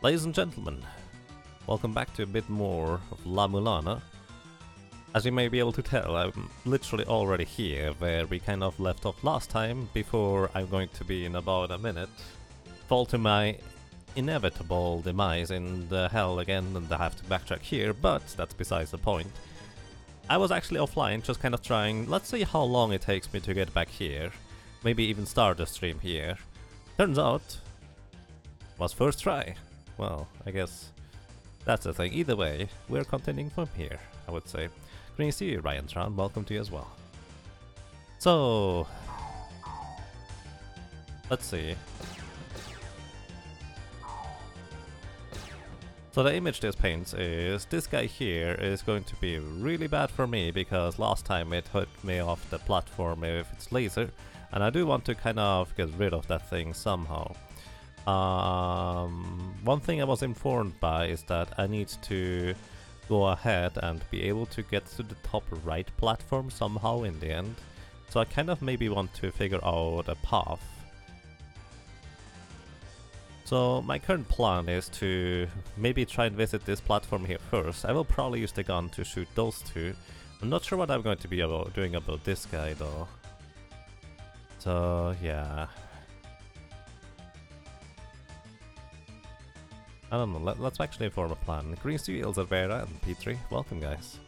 Ladies and gentlemen, welcome back to a bit more of La-Mulana. As you may be able to tell, I'm literally already here where we kind of left off last time, before I'm going to be in about a minute fall to my inevitable demise in the hell again, and I have to backtrack here, but that's besides the point. I was actually offline, just kind of trying, let's see how long it takes me to get back here, maybe even start the stream here. Turns out, was first try. Well, I guess that's the thing. Either way, we're continuing from here, I would say. Great to see you, Ryan Tron. Welcome to you as well. So, let's see. So the image this paints is, this guy here is going to be really bad for me, because last time it hit me off the platform with its laser, and I do want to kind of get rid of that thing somehow. One thing I was informed by is that I need to go ahead and be able to get to the top right platform somehow in the end. So I kind of maybe want to figure out a path. So my current plan is to maybe try and visit this platform here first. I will probably use the gun to shoot those two. I'm not sure what I'm going to be doing about this guy though. So yeah. I don't know, let's actually form a plan. Green Steel, Elzavera, and Petri, welcome guys.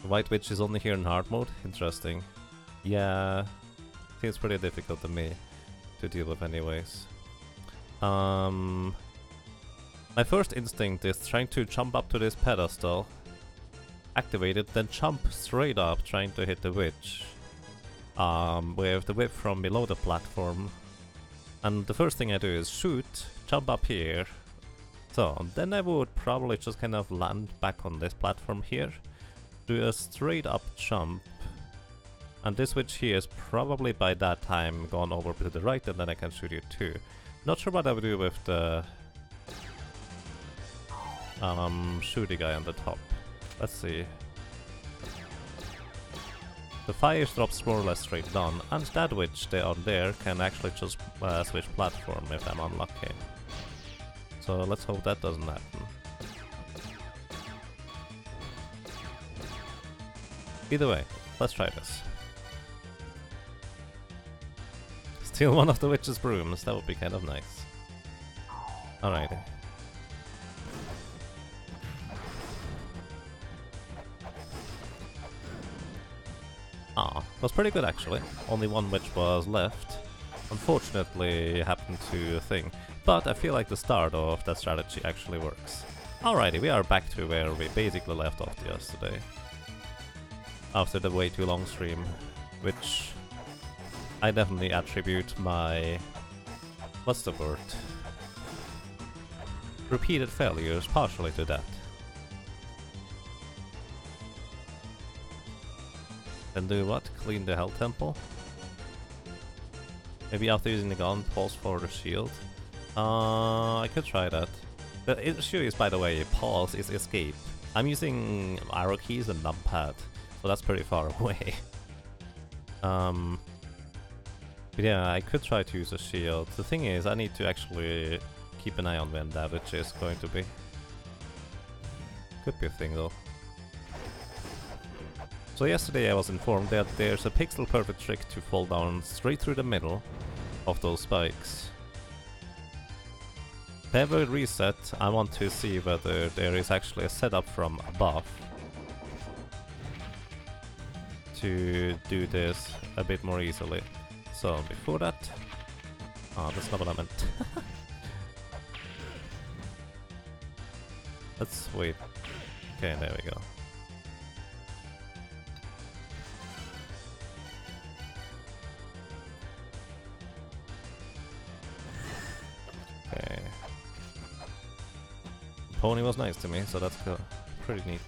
The White Witch is only here in hard mode? Interesting. Yeah, seems pretty difficult to me to deal with anyways. My first instinct is trying to jump up to this pedestal, activate it, then jump straight up trying to hit the witch with the whip from below the platform. And the first thing I do is shoot, jump up here. So then I would probably just kind of land back on this platform here, do a straight up jump, and this witch here is probably by that time gone over to the right, and then I can shoot you too. Not sure what I would do with the shooty guy on the top. Let's see. The fire drops more or less straight down, and that witch down there can actually just switch platform if I'm unlucky. So let's hope that doesn't happen. Either way, let's try this. Steal one of the witch's brooms, that would be kind of nice. Alrighty. Ah, was pretty good actually. Only one witch was left. Unfortunately, happened to a thing. But I feel like the start of that strategy actually works. Alrighty, we are back to where we basically left off yesterday. After the way too long stream, which I definitely attribute my... what's the word? Repeated failures partially to that. Then do what? Clean the Hell Temple? Maybe after using the gun, pause for the shield? I could try that. The issue is, by the way, pause is escape. I'm using arrow keys and numpad, so that's pretty far away. But yeah, I could try to use a shield. The thing is, I need to actually keep an eye on when damage is going to be. Could be a thing though. So yesterday I was informed that there's a pixel perfect trick to fall down straight through the middle of those spikes. To have a reset, I want to see whether there is actually a setup from above to do this a bit more easily. So before that... oh, that's not what I meant. Let's wait. Okay, there we go. Okay. Pony was nice to me, so that's pretty neat.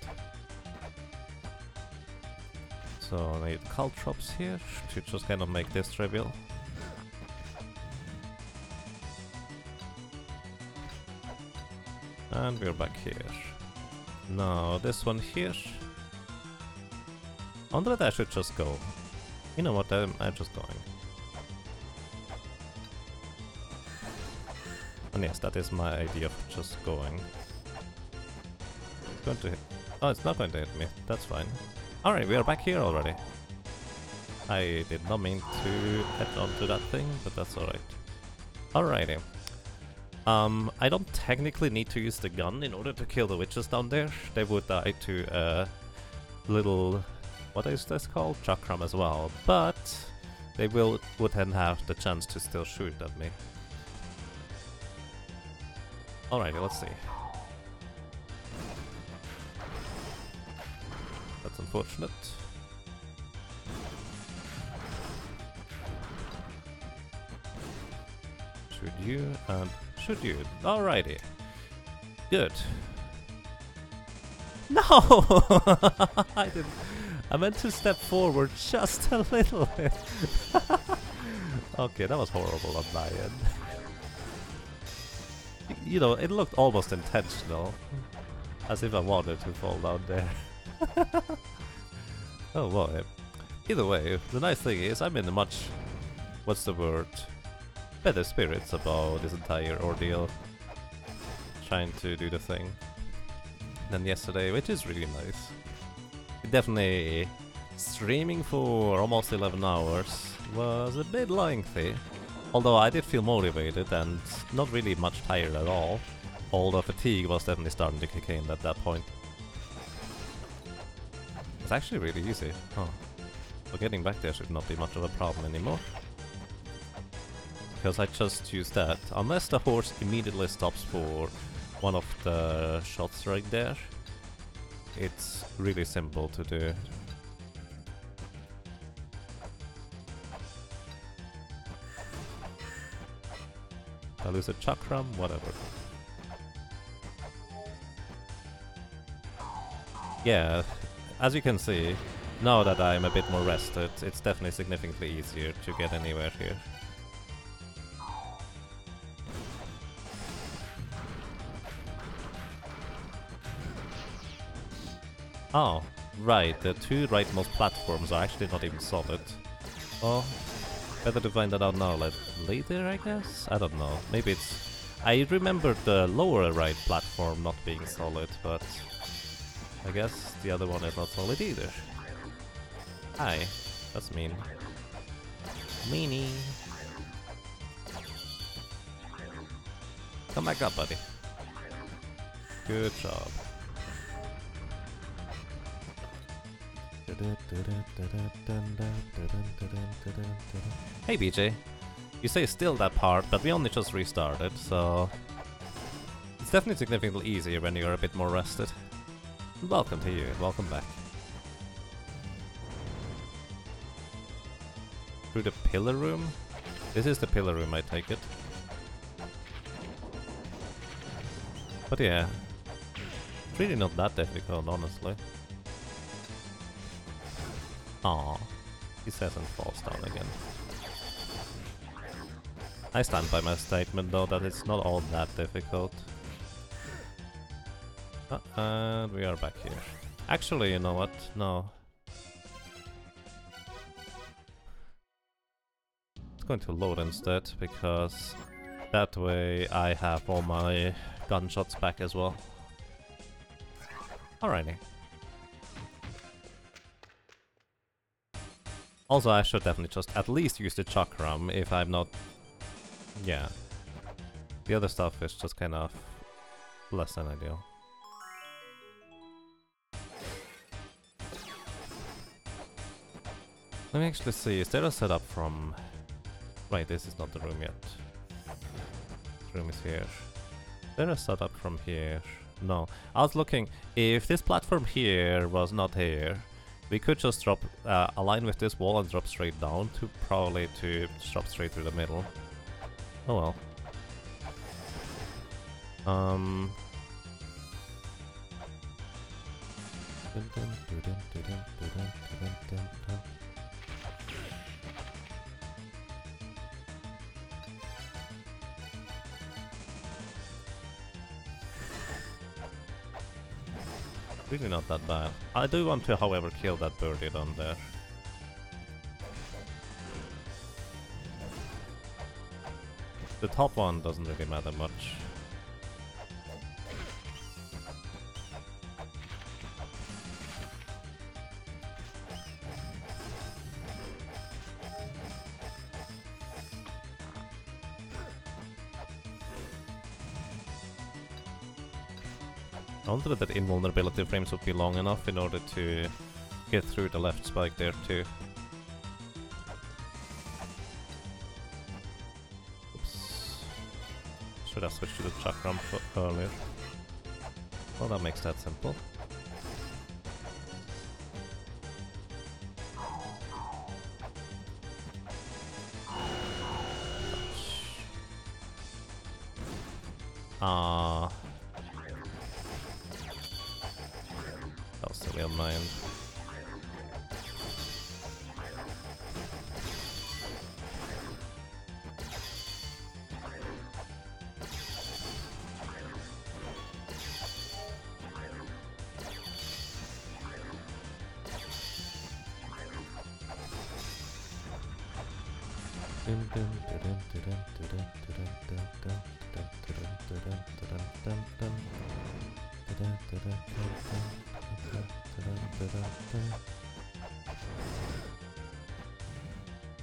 So I need caltrops here to just kind of make this trivial. And we're back here. Now this one here. I wonder if I should just go. You know what, I'm just going. And yes, that is my idea of just going. It's going to hit. Oh, it's not going to hit me. That's fine. Alright, we are back here already. I did not mean to head onto that thing, but that's alright. Alrighty. I don't technically need to use the gun in order to kill the witches down there. They would die to a little... what is this called? Chakram as well. But they would then have the chance to still shoot at me. Alrighty, let's see. That's unfortunate. Shoot you and shoot you. Alrighty. Good. No! I didn't. I meant to step forward just a little bit. Okay, that was horrible on my end. You know, it looked almost intentional. As if I wanted to fall down there. Oh boy. Either way, the nice thing is I'm in a much... what's the word? Better spirits about this entire ordeal. Trying to do the thing. Than yesterday, which is really nice. Definitely streaming for almost 11 hours was a bit lengthy. Although I did feel motivated and not really much tired at all. Although fatigue was definitely starting to kick in at that point. It's actually really easy. Huh. So getting back there should not be much of a problem anymore. Because I just use that. Unless the horse immediately stops for one of the shots right there. It's really simple to do. I lose a chakram, whatever. Yeah, as you can see, now that I'm a bit more rested, it's definitely significantly easier to get anywhere here. Oh, right, the two rightmost platforms are actually not even solid. Oh, better to find that out now, like later I guess? I don't know, maybe it's... I remember the lower right platform not being solid, but... I guess the other one is not solid either. Hi, that's mean. Meanie! Come back up, buddy. Good job. Hey BJ, you say still that part, but we only just restarted, so... It's definitely significantly easier when you're a bit more rested. Welcome to you, welcome back. Through the pillar room? This is the pillar room, I take it. But yeah, it's really not that difficult, honestly. Aww, he says and falls down again. I stand by my statement though that it's not all that difficult. And we are back here. Actually, you know what? No. It's going to load instead, because that way I have all my gunshots back as well. Alrighty. Also, I should definitely just at least use the chakram if I'm not... Yeah. The other stuff is just kind of less than ideal. Let me actually see, is there a setup from... Right, this is not the room yet. The room is here. Is there a setup from here? No. I was looking, if this platform here was not here, we could just drop, align with this wall and drop straight down to probably to drop straight through the middle. Oh well. Really not that bad. I do want to, however, kill that birdie down there. The top one doesn't really matter much. I wondered that invulnerability frames would be long enough in order to get through the left spike there too. Oops. Should have switched to the chakram earlier. Well, that makes that simple. Ah. That was silly on my end.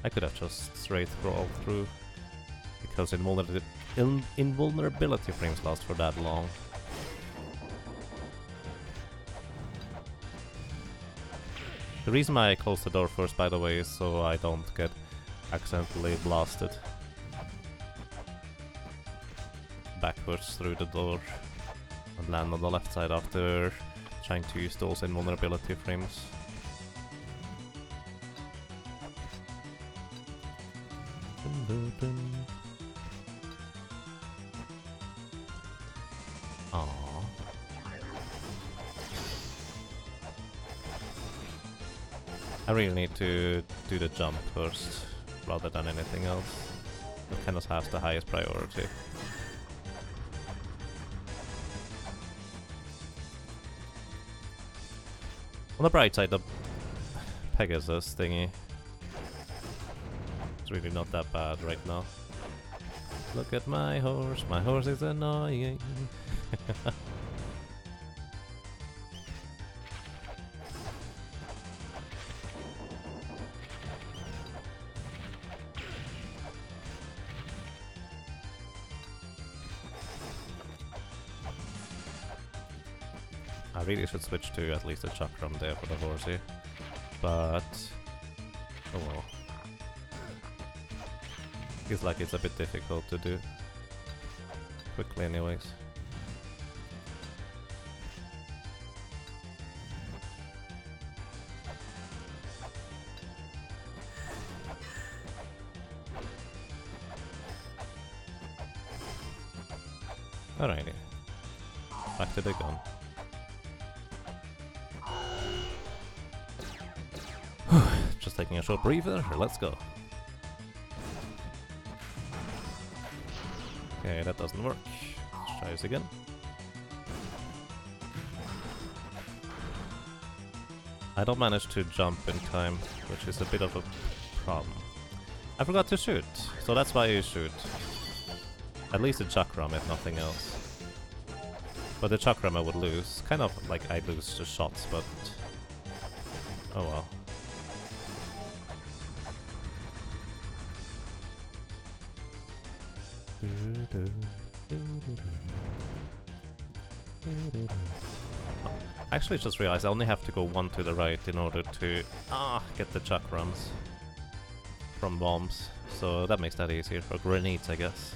I could have just straight crawled through, because invulnerability frames last for that long. The reason why I closed the door first, by the way, is so I don't get accidentally blasted backwards through the door and land on the left side after trying to use those invulnerability frames. Aww. I really need to do the jump first, rather than anything else. That kind of has the highest priority. On the bright side, the Pegasus thingy, it's really not that bad right now. Look at my horse is annoying. I really should switch to at least a chakram there for the horsey, but oh well. Feels like it's a bit difficult to do quickly anyways. Alrighty, back to the gun. Just taking a short breather, let's go. Okay, that doesn't work. Let's try this again. I don't manage to jump in time, which is a bit of a problem. I forgot to shoot, so that's why you shoot. At least the chakram, if nothing else. But the chakram I would lose. Kind of like I lose the shots, but oh well. I actually just realized I only have to go one to the right in order to get the chakrams from bombs, so that makes that easier. Or grenades, I guess.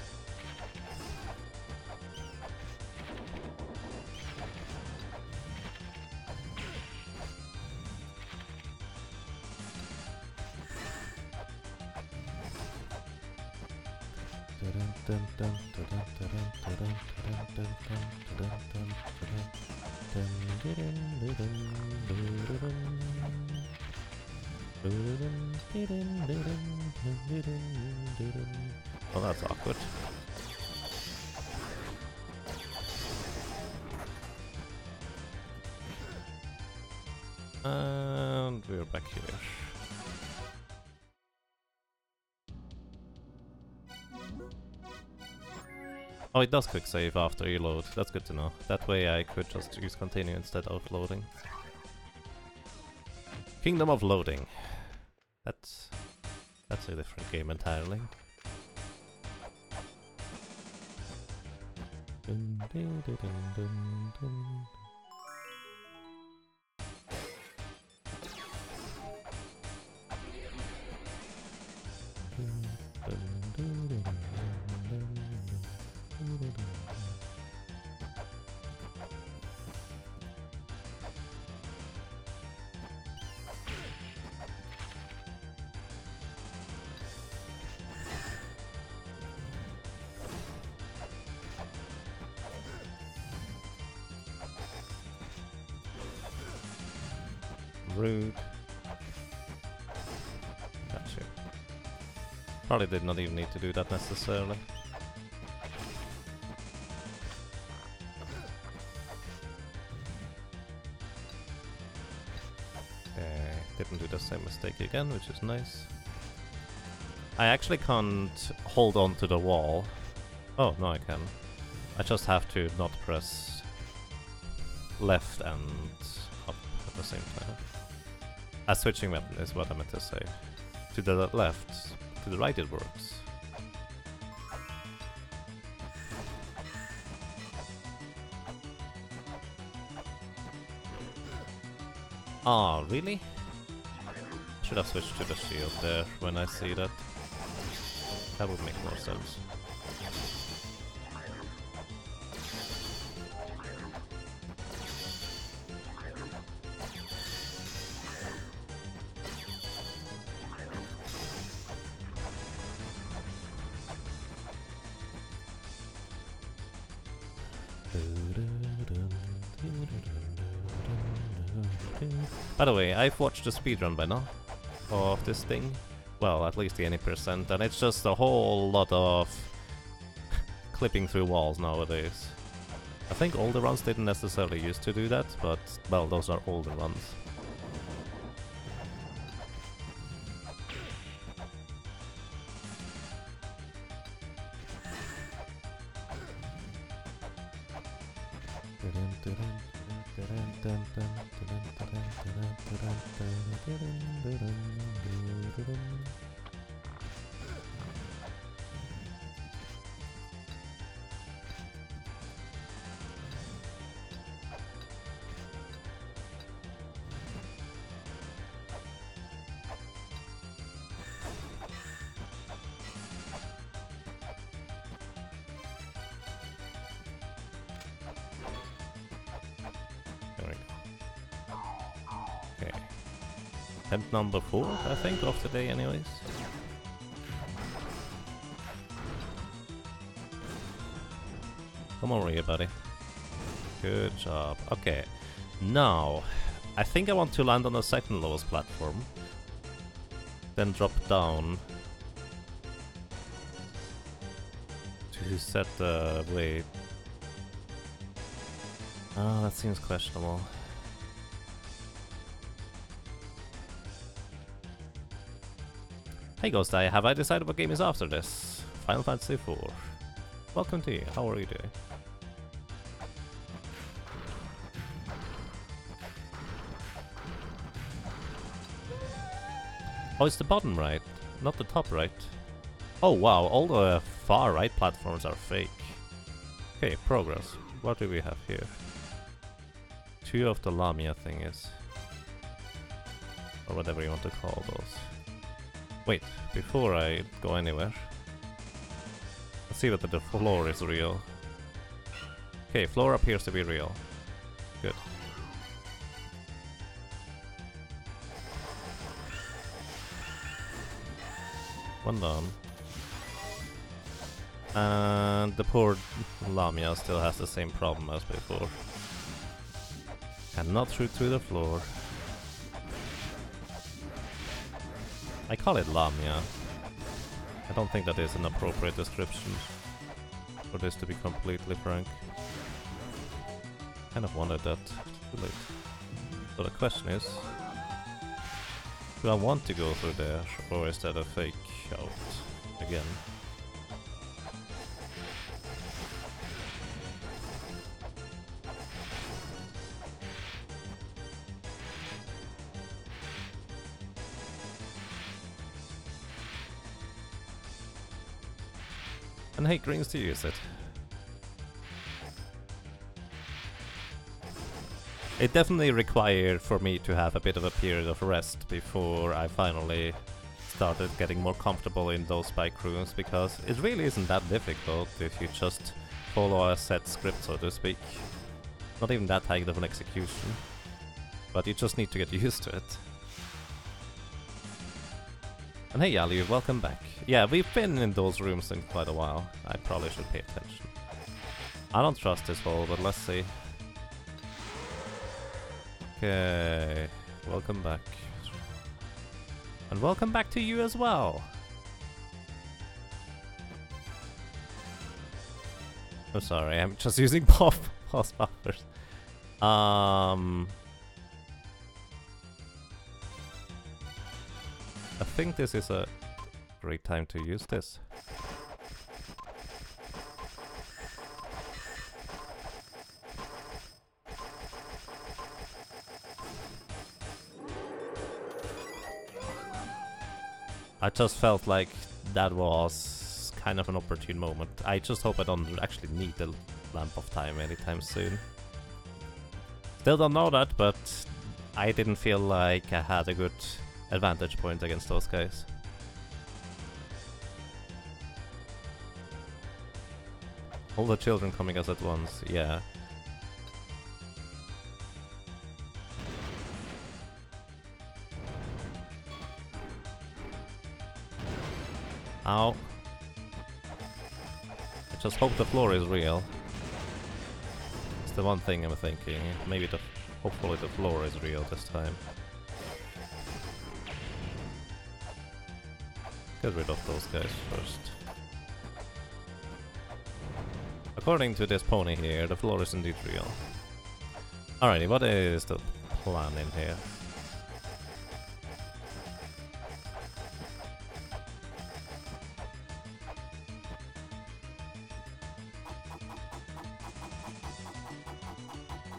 Oh, that's awkward. And we're back here. Oh, it does quick save after you load. That's good to know. That way I could just use continue instead of loading. Kingdom of Loading. That's a different game entirely. Dun, dun, dun, dun, dun. Rude. Gotcha. Probably did not even need to do that necessarily. Didn't do the same mistake again, which is nice. I actually can't hold on to the wall. Oh, no I can. I just have to not press left and up at the same time. A switching button is what I meant to say. To the left, to the right it works. Ah, really? Should have switched to the shield there when I see that. That would make more sense. By the way, I've watched the speedrun by now of this thing. Well, at least the 80%, and it's just a whole lot of clipping through walls nowadays. I think older runs didn't necessarily used to do that, but, well, those are older runs. Attempt number 4, I think, of the day anyways. Come over here, buddy. Good job. Okay, now, I think I want to land on the second lowest platform. Then drop down. To set the weight. Ah, that seems questionable. Hey Ghost Eye, have I decided what game is after this? Final Fantasy IV. Welcome to you, how are you doing? Oh, it's the bottom right, not the top right. Oh wow, all the far right platforms are fake. Okay, progress. What do we have here? 2 of the Lamia thingies. Or whatever you want to call those. Wait, before I go anywhere, let's see whether the floor is real. Okay, floor appears to be real. Good. One down. And the poor Lamia still has the same problem as before. Cannot shoot through the floor. I call it Lamia. I don't think that is an appropriate description for this, to be completely frank. Kind of wanted that. Too late. So the question is, do I want to go through there, or is that a fake out again? and hate greens to use it. It definitely required for me to have a bit of a period of rest before I finally started getting more comfortable in those spike rooms, because it really isn't that difficult if you just follow a set script, so to speak. Not even that high of an execution, but you just need to get used to it. And hey Ali, welcome back. Yeah, we've been in those rooms in quite a while. I probably should pay attention. I don't trust this hole, but let's see. Okay, welcome back. And welcome back to you as well. I'm sorry, I'm just using pause buffers. I think this is a great time to use this. I just felt like that was kind of an opportune moment. I just hope I don't actually need the Lamp of Time anytime soon. Still don't know that, but I didn't feel like I had a good advantage point against those guys. All the children coming us at once, yeah. Ow. I just hope the floor is real. It's the one thing I'm thinking. Maybe hopefully the floor is real this time. Get rid of those guys first. According to this pony here, the floor is indeed real. Alrighty, what is the plan in here?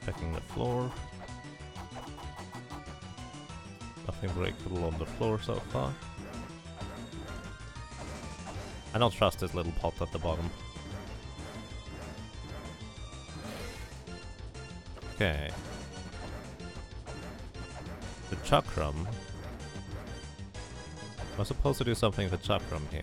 Checking the floor. Nothing breakable on the floor so far. I don't trust this little pot at the bottom. Okay. The chakram. I'm supposed to do something with the chakram here.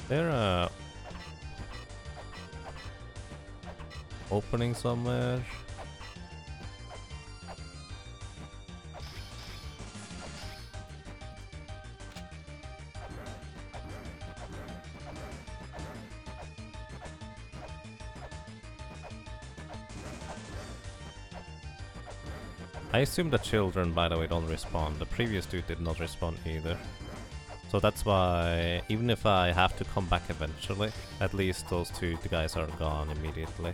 There opening somewhere? I assume the children, by the way, don't respawn. The previous dude did not respawn either. So that's why, even if I have to come back eventually, at least those two guys are gone immediately.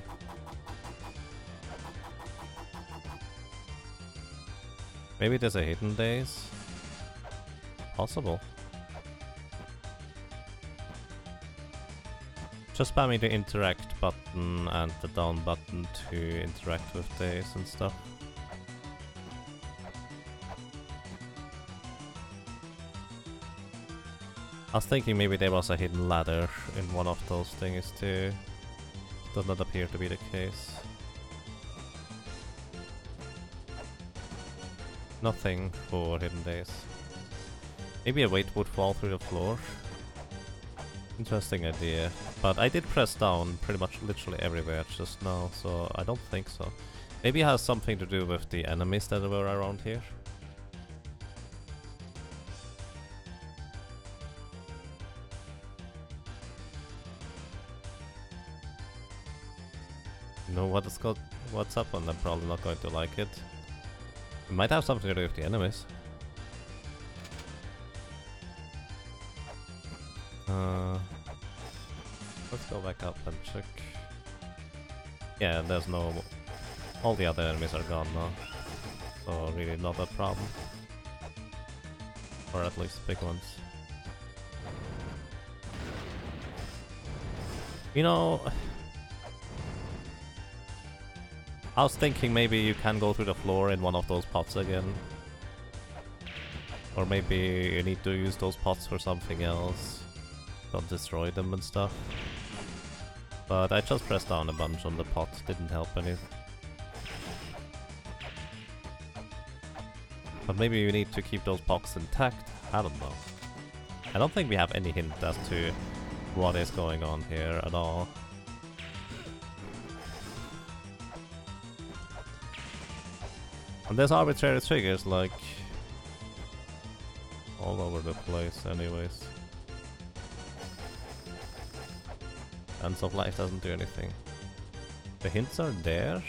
Maybe there's a hidden days? Possible. Just spamming the interact button and the down button to interact with days and stuff. I was thinking maybe there was a hidden ladder in one of those things too. Does not appear to be the case. Nothing for hidden days. Maybe a weight would fall through the floor. Interesting idea. But I did press down pretty much literally everywhere just now, so I don't think so. Maybe it has something to do with the enemies that were around here. Know what's up, and I'm probably not going to like it. It might have something to do with the enemies. Let's go back up and check. Yeah, there's no... all the other enemies are gone now. So really not a problem. Or at least big ones. You know, I was thinking maybe you can go through the floor in one of those pots again. Or maybe you need to use those pots for something else. Don't destroy them and stuff. But I just pressed down a bunch on the pot, didn't help any. But maybe you need to keep those pots intact, I don't know. I don't think we have any hint as to what is going on here at all. And there's arbitrary triggers like all over the place anyways. Ends of Life doesn't do anything. The hints are there?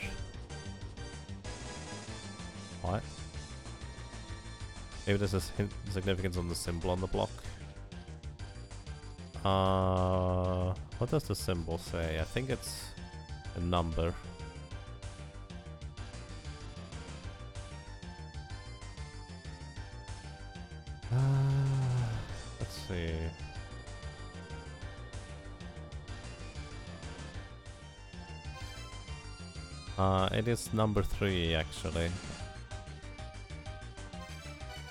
What? Maybe there's a significance on the symbol on the block. What does the symbol say? I think it's a number. Let's see. It is number 3 actually.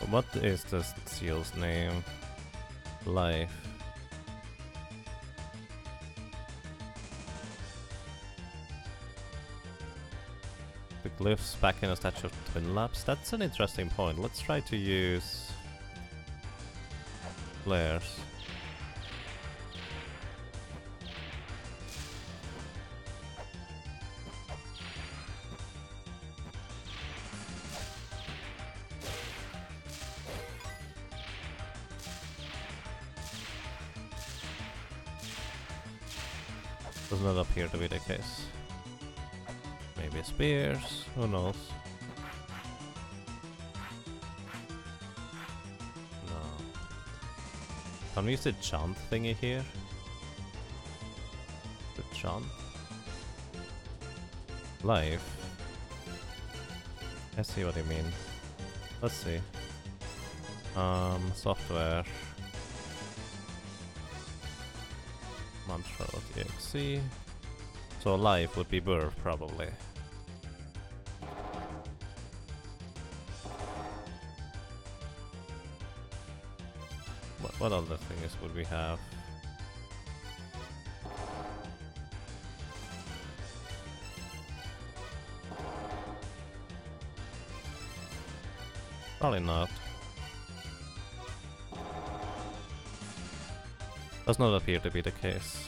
What is this seal's name? Life. The glyphs back in a statue of Twin Labs. That's an interesting point. Let's try to use flares. Does not appear to be the case. Maybe spears, who knows? No. Can we use the chant thingy here? The chant? Life? I see what you mean. Let's see. Software. Mantra.exe. So life would be birth probably. What other things would we have? Probably not. Does not appear to be the case.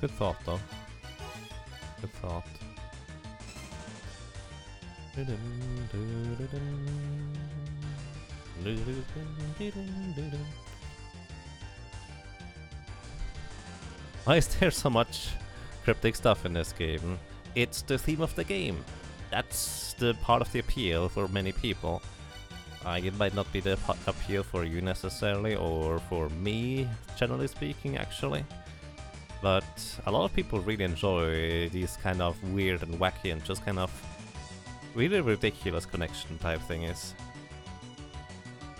Good thought though. Good thought. Why is there so much cryptic stuff in this game? It's the theme of the game. That's the part of the appeal for many people. It might not be the appeal for you necessarily, or for me, generally speaking, actually. But a lot of people really enjoy these kind of weird and wacky and just kind of really ridiculous connection type thingies.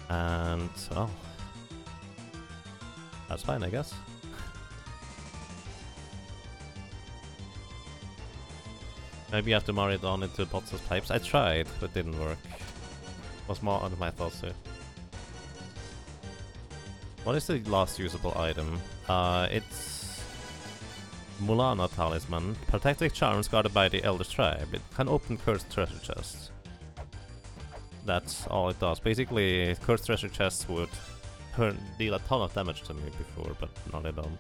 And, well, that's fine, I guess. Maybe you have to marry it on into pots as pipes. I tried, but didn't work. Was more under my thoughts too. What is the last usable item? It's La-Mulana talisman. Protecting charms guarded by the Elder Tribe. It can open cursed treasure chests. That's all it does. Basically, cursed treasure chests would deal a ton of damage to me before, but now they don't.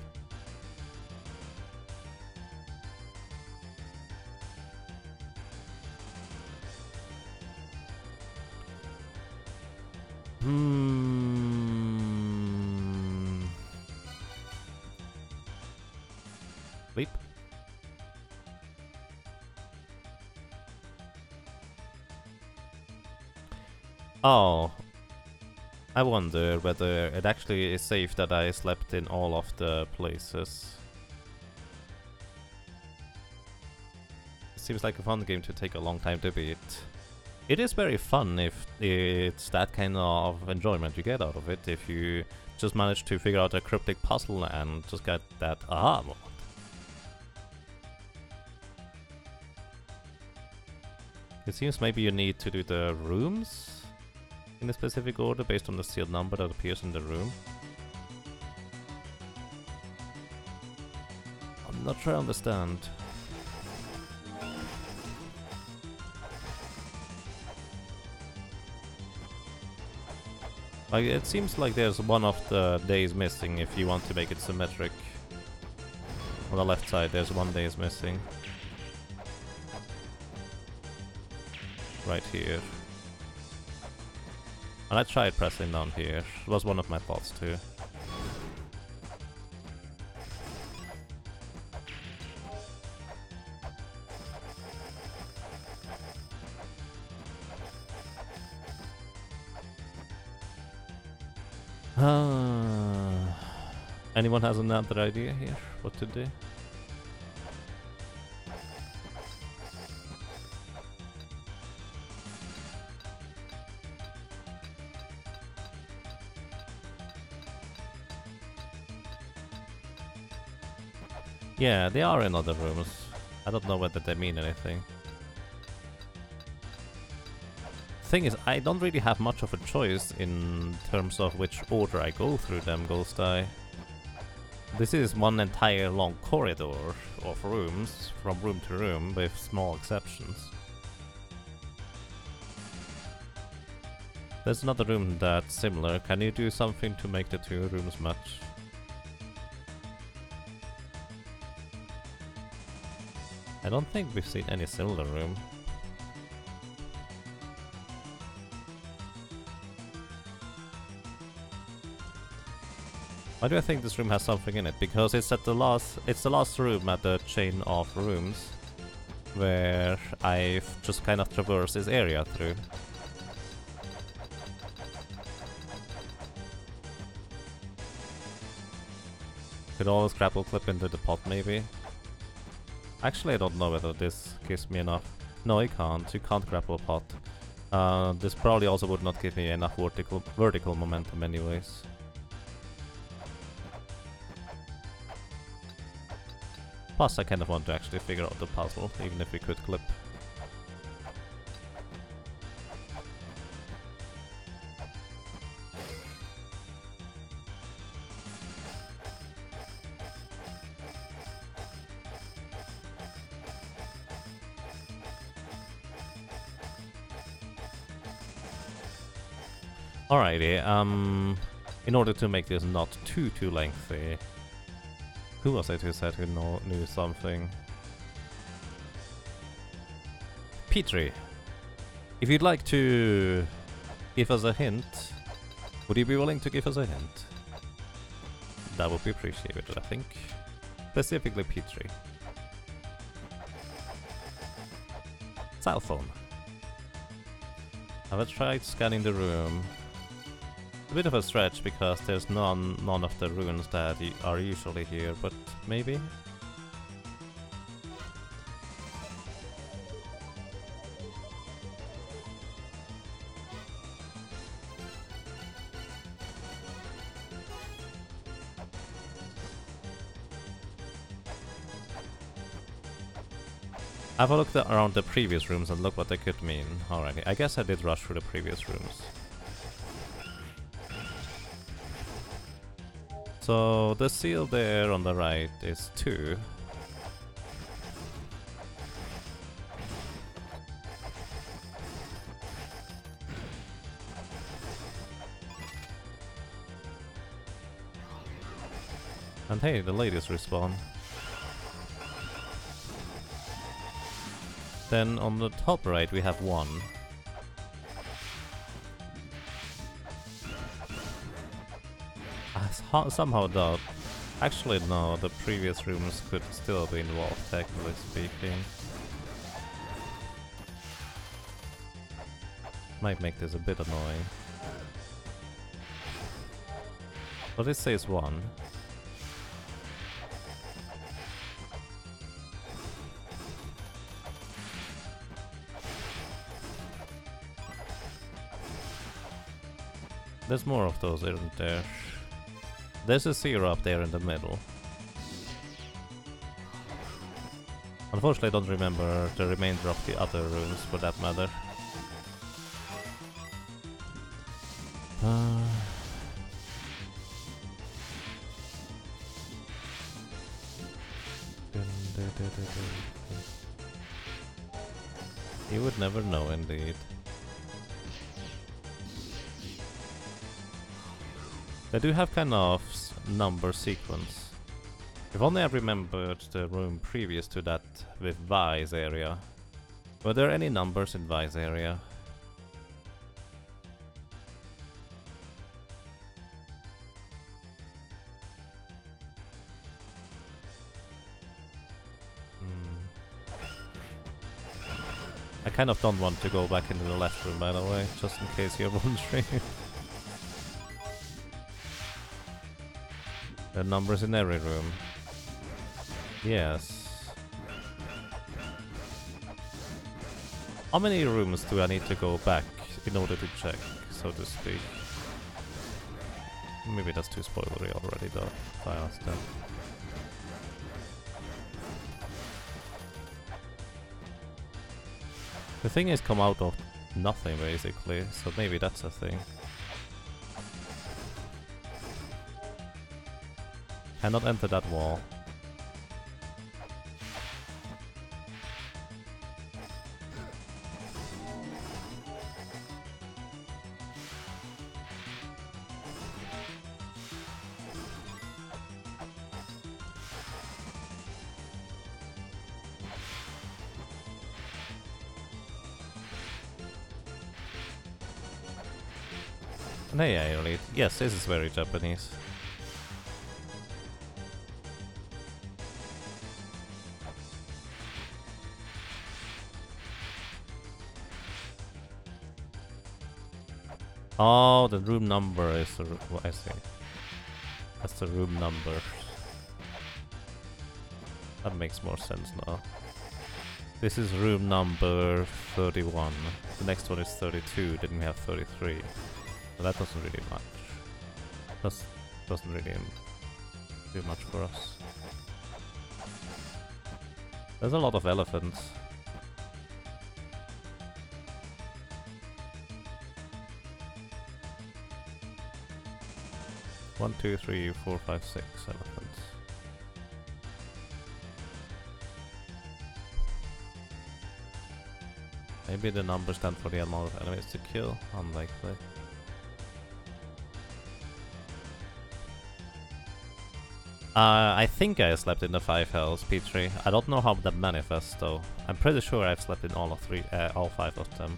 Sleep? Oh. I wonder whether it actually is safe that I slept in all of the places. It seems like a fun game to take a long time to beat. It is very fun if it's that kind of enjoyment you get out of it, if you just manage to figure out a cryptic puzzle and just get that aha moment. It seems maybe you need to do the rooms in a specific order based on the sealed number that appears in the room. I'm not sure I understand. Like, it seems like there's one of the days missing if you want to make it symmetric. On the left side there's one day is missing. Right here. And I tried pressing down here. It was one of my thoughts too. Anyone has another idea here? What to do? Yeah, they are in other rooms. I don't know whether they mean anything. Thing is, I don't really have much of a choice in terms of which order I go through them, Ghost Eye. This is one entire long corridor of rooms, from room to room, with small exceptions. There's another room that's similar. Can you do something to make the two rooms match? I don't think we've seen any similar room. Why do I think this room has something in it? Because it's the last room at the chain of rooms where I've just kind of traversed this area through. Could always grapple clip into the pot maybe. Actually, I don't know whether this gives me enough. No, I can't. You can't grapple a pot. This probably also would not give me enough vertical momentum anyways. Plus, I kind of want to actually figure out the puzzle, even if we could clip. Alrighty, in order to make this not too lengthy, who was it who said who knew something? Petrie, if you'd like to give us a hint, would you be willing to give us a hint? That would be appreciated, I think. Specifically Petrie. Cell phone. I've tried scanning the room. A bit of a stretch because there's none of the ruins that are usually here, but maybe? I've looked around the previous rooms and look what they could mean. Alrighty, I guess I did rush through the previous rooms. So the seal there on the right is 2. And hey, the ladies respawn. Then on the top right we have 1. I somehow doubt. Actually no, the previous rooms could still be involved, technically speaking. Might make this a bit annoying. But this says 1. There's more of those, isn't there? There's a 0 up there in the middle. Unfortunately, I don't remember the remainder of the other rooms for that matter. You would never know, indeed. They do have kind of number sequence. If only I remembered the room previous to that with Vi's area. Were there any numbers in Vi's area? I kind of don't want to go back into the left room, by the way, just in case you're wondering. There are numbers in every room. Yes. How many rooms do I need to go back in order to check, so to speak? Maybe that's too spoilery already, though, if I ask that. The thing is come out of nothing, basically, so maybe that's a thing. Cannot enter that wall. Hey, really. Yes, this is very Japanese. Oh, the room number is the I see. That's the room number. That makes more sense now. This is room number 31. The next one is 32, then we have 33. But that doesn't really much. Doesn't really do much for us. There's a lot of elephants. One, two, three, four, five, six elephants. Maybe the numbers stand for the amount of enemies to kill. Unlikely. I think I slept in the 5 hells, P3. I don't know how that manifests though. I'm pretty sure I've slept in all 5 of them.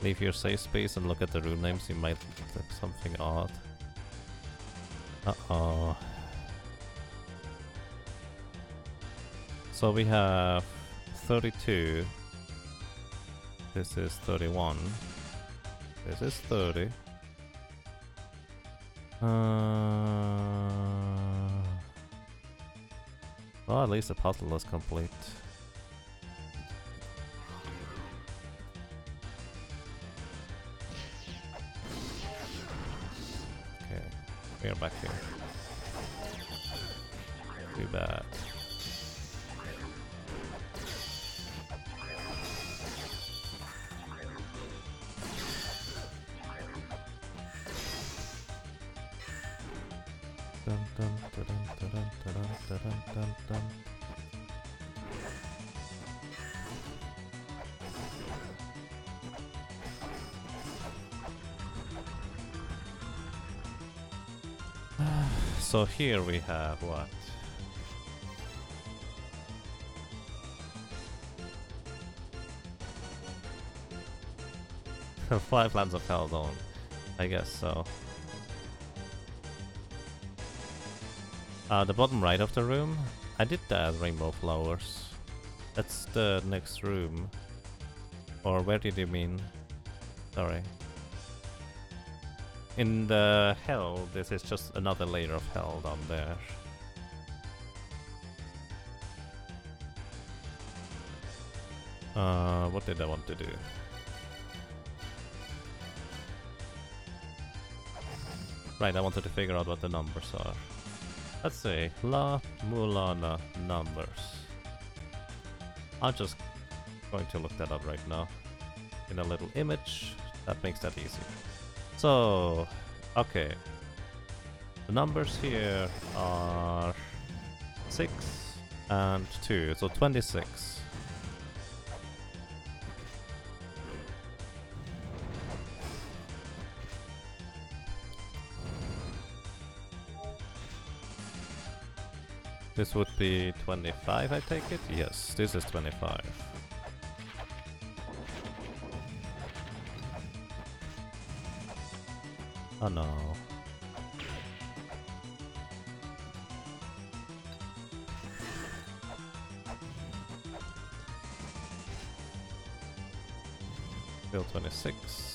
Leave your safe space and look at the room names, you might look something odd. Uh-oh. So we have 32. This is 31. This is 30. Well, at least the puzzle is complete. We're back here. Too bad. Dun, dun, dun, dun, dun, dun, dun, dun, dun. So here we have what? Five lands of hell zone. I guess so. The bottom right of the room. I did that rainbow flowers. That's the next room. Or where did you mean? Sorry. In the hell, this is just another layer of hell down there. What did I want to do? Right, I wanted to figure out what the numbers are. Let's see, La-Mulana numbers. I'm just going to look that up right now. In a little image, that makes that easy. So, okay. The numbers here are 6 and 2, so 26. This would be 25, I take it? Yes, this is 25. Oh no. Still 26.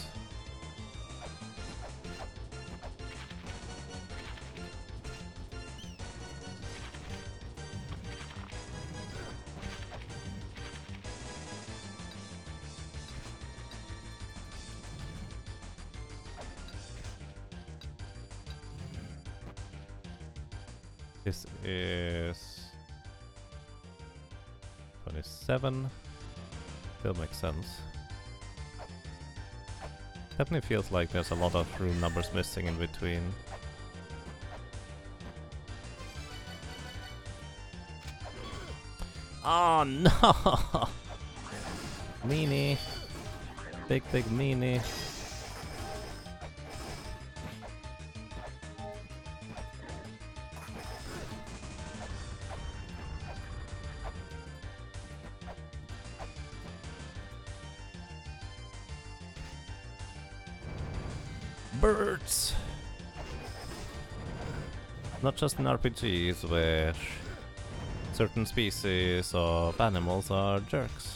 This is 27. Still makes sense. Definitely feels like there's a lot of room numbers missing in between. Oh no! Meanie! Big meanie! Birds! Not just in RPGs where certain species of animals are jerks.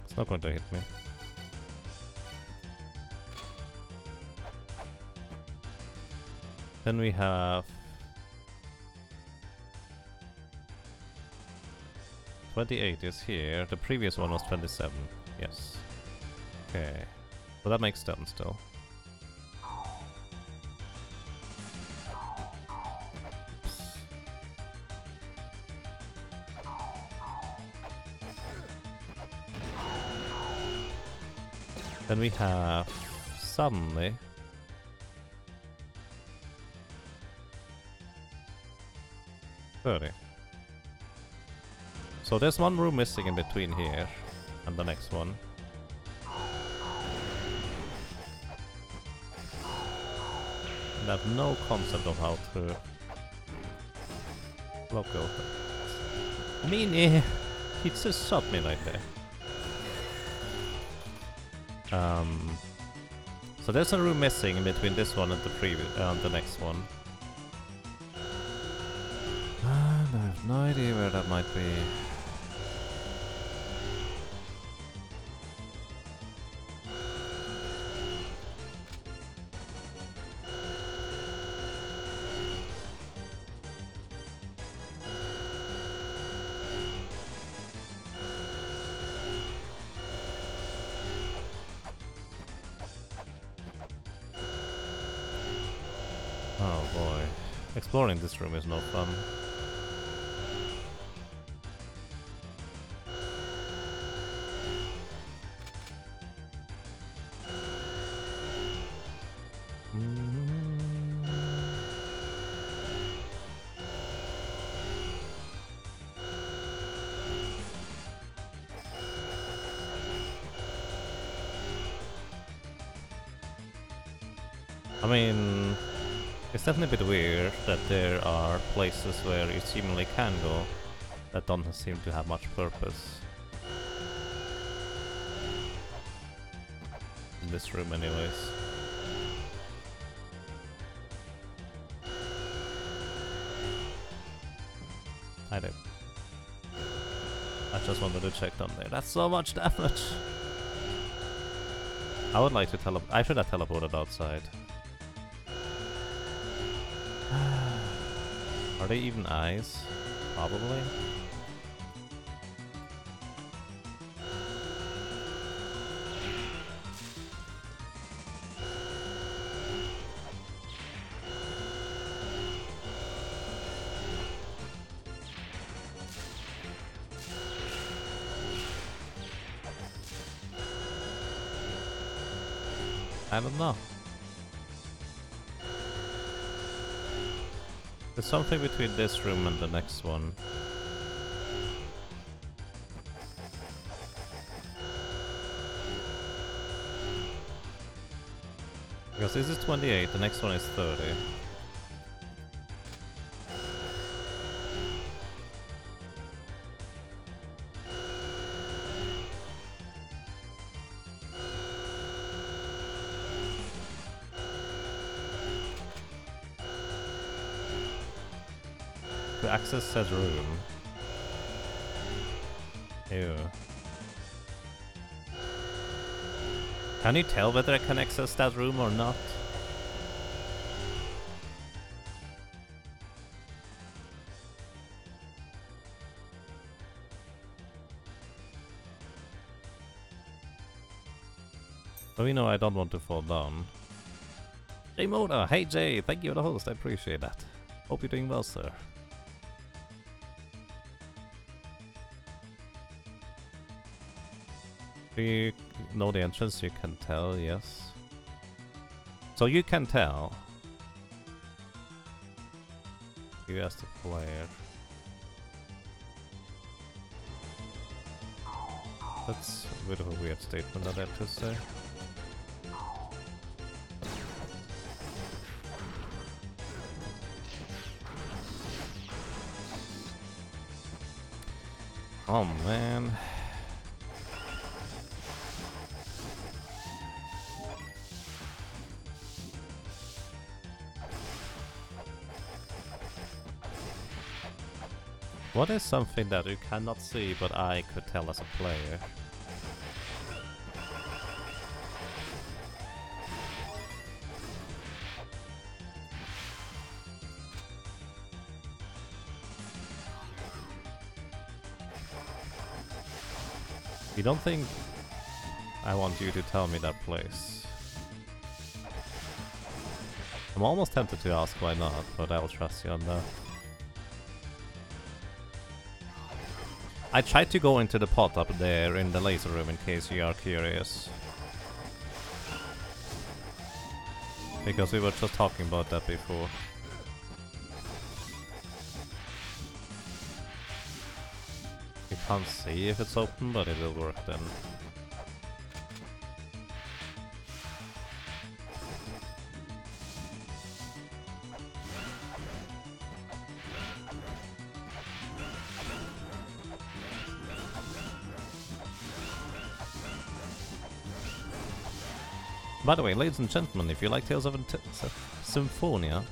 It's not going to hit me. Then we have 28 is here. The previous one was 27. Yes. Okay. So that makes 10 still. Then we have suddenly 30. So there's one room missing in between here and the next one. And I have no concept of how to block open. Meanie! He just shot me right there. So there's a room missing in between this one and the previous, the next one. And I have no idea where that might be. Oh boy. Exploring this room is no fun. I mean, it's definitely a bit weird that there are places where you seemingly can go that don't seem to have much purpose. In this room anyways. I did. I just wanted to check down there. That's so much damage! I would like to I should have teleported outside. Are they even eyes? Probably. I don't know. There's something between this room and the next one. Because this is 28, the next one is 30. To access said room. Ew. Can you tell whether I can access that room or not? But you know I don't want to fall down. Jay Moda! Hey Jay! Thank you for the host, I appreciate that. Hope you're doing well, sir. Do you know the entrance? You can tell, yes. So you can tell. You as the player. That's a bit of a weird statement I'd have to say. Oh man. What is something that you cannot see but I could tell as a player? You don't think I want you to tell me that place? I'm almost tempted to ask why not, but I will trust you on that. I tried to go into the pot up there in the laser room in case you are curious. Because we were just talking about that before. You can't see if it's open, but it will work then. By the way, ladies and gentlemen, if you like Tales of Symphonia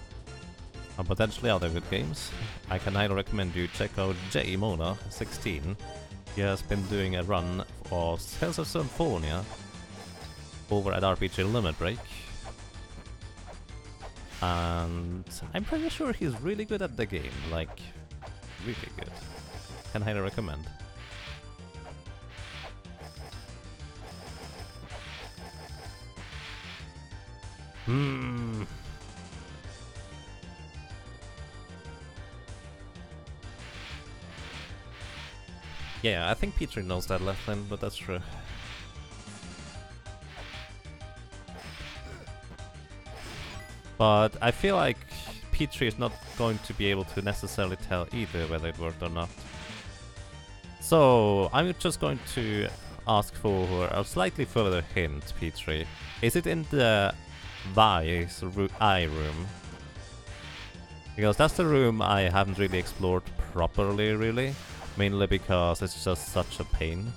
and potentially other good games, I can highly recommend you check out JMona16. He has been doing a run of Tales of Symphonia over at RPG Limit Break. And I'm pretty sure he's really good at the game, like, really good. Can highly recommend. Yeah, I think Petrie knows that lesson, but that's true. But I feel like Petrie is not going to be able to necessarily tell either whether it worked or not. So I'm just going to ask for a slightly further hint, Petrie. Is it in the Vi's eye room? Because that's the room I haven't really explored properly, really. Mainly because it's just such a pain.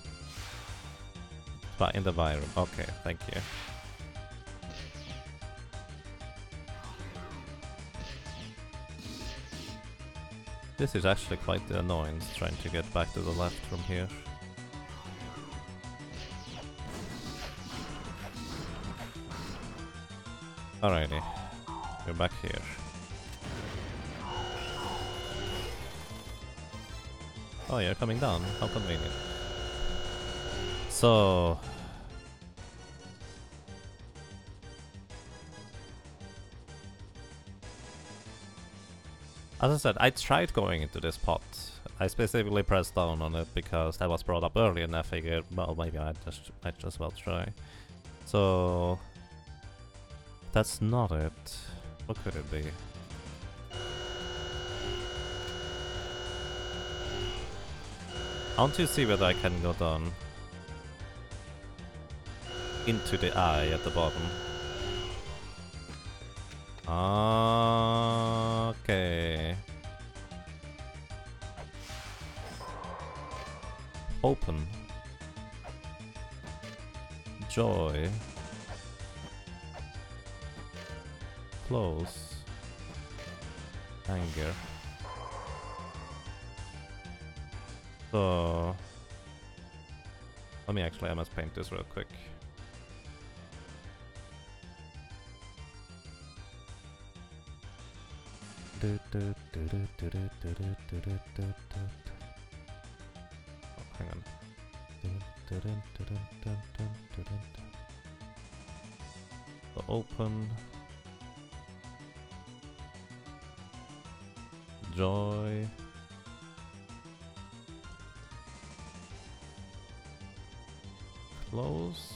But in the Vi room. Okay, thank you. This is actually quite the annoyance, trying to get back to the left from here. Alrighty, we're back here. Oh, you're coming down. How convenient. So... as I said, I tried going into this pot. I specifically pressed down on it because that was brought up earlier and I figured, well, maybe I'd just well try. So... that's not it. What could it be? I want to see whether I can go down into the eye at the bottom. Okay. Open. Joy. Close. Anger. So... let me actually, I must paint this real quick. Oh, hang on. So open. Joy. Close.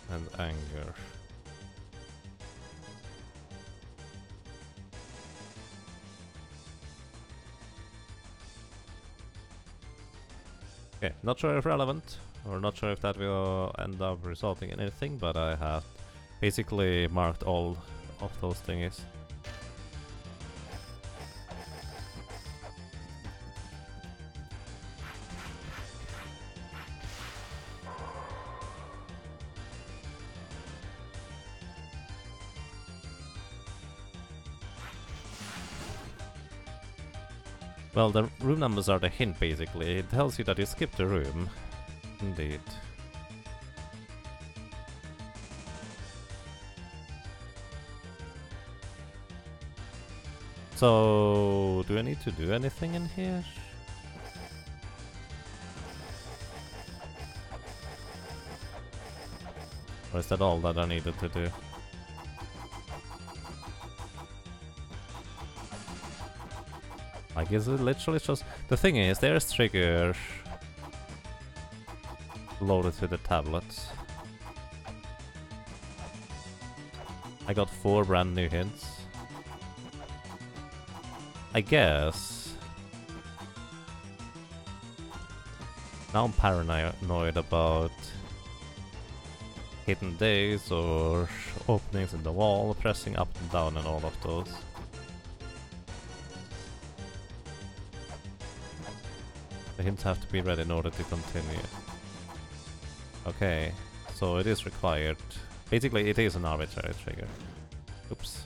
And anger. Okay, not sure if relevant, or not sure if that will end up resulting in anything, but I have basically marked all of those thingies. Well, the room numbers are the hint, basically. It tells you that you skipped a room. Indeed. So, do I need to do anything in here? Or is that all that I needed to do? I guess it literally just... the thing is, there's triggers loaded to the tablets. I got 4 brand new hints. I guess... now I'm paranoid about hidden days or openings in the wall, pressing up and down and all of those. The hints have to be read in order to continue. Okay, so it is required. Basically, it is an arbitrary trigger. Oops.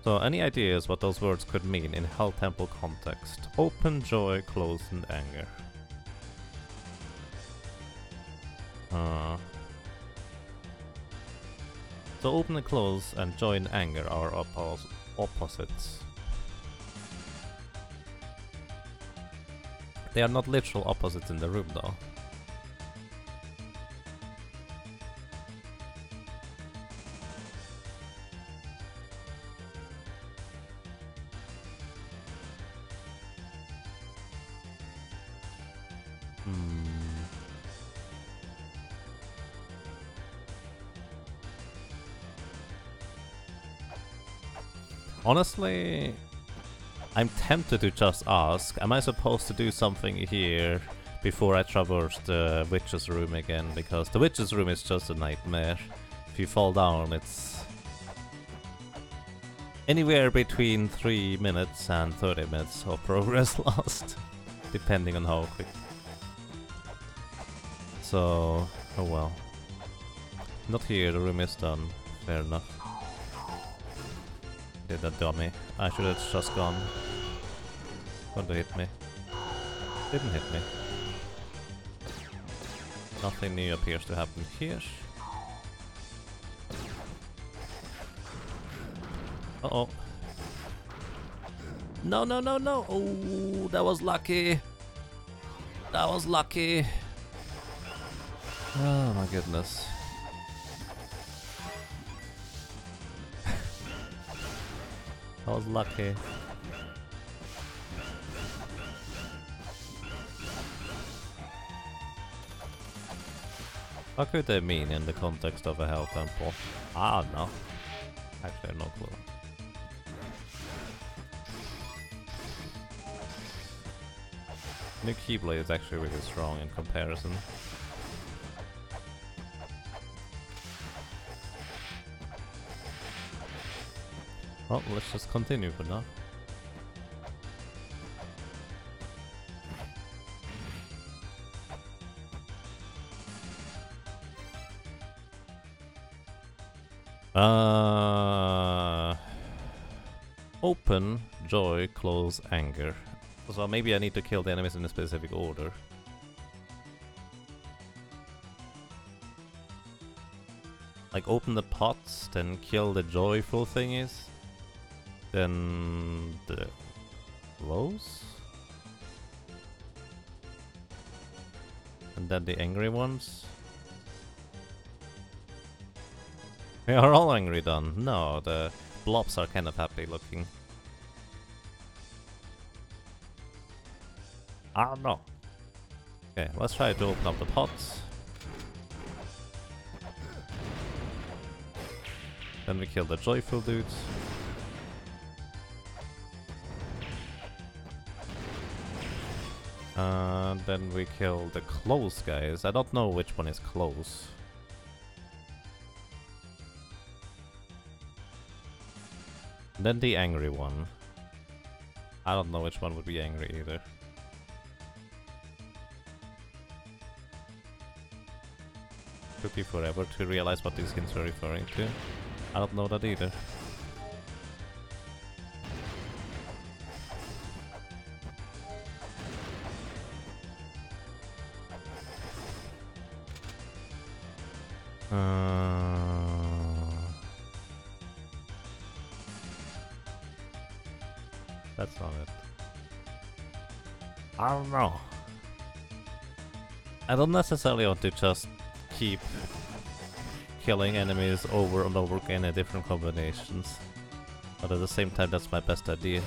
So, any ideas what those words could mean in Hell Temple context? Open, joy, close, and anger. So open and close and joy and anger are opposites. They are not literal opposites in the room though. Honestly, I'm tempted to just ask, am I supposed to do something here before I traverse the witch's room again? Because the witch's room is just a nightmare. If you fall down, it's anywhere between 3 minutes and 30 minutes of progress lost, depending on how quick. So, oh well. Not here, the room is done. Fair enough. Did that dummy. I should have just gone. Going to hit me. Didn't hit me. Nothing new appears to happen here. Uh-oh. No, no, no, no! Oh, that was lucky! That was lucky! Oh my goodness. I was lucky. What could they mean in the context of a hell temple? I don't know. Actually, I have no clue. New Keyblade is actually really strong in comparison. Well, let's just continue for now. Open, joy, close, anger. So maybe I need to kill the enemies in a specific order. Like open the pots, then kill the joyful thingies. Then the close? And then the angry ones? They are all angry done. No, the blobs are kind of happy looking. I don't know. Okay, let's try to open up the pots. Then we kill the joyful dudes. Then we kill the close guys. I don't know which one is close. Then the angry one. I don't know which one would be angry either. Took me forever to realize what these hints were referring to. I don't know that either. That's not it. I don't know. I don't necessarily want to just keep killing enemies over and over again in different combinations. But at the same time, that's my best idea.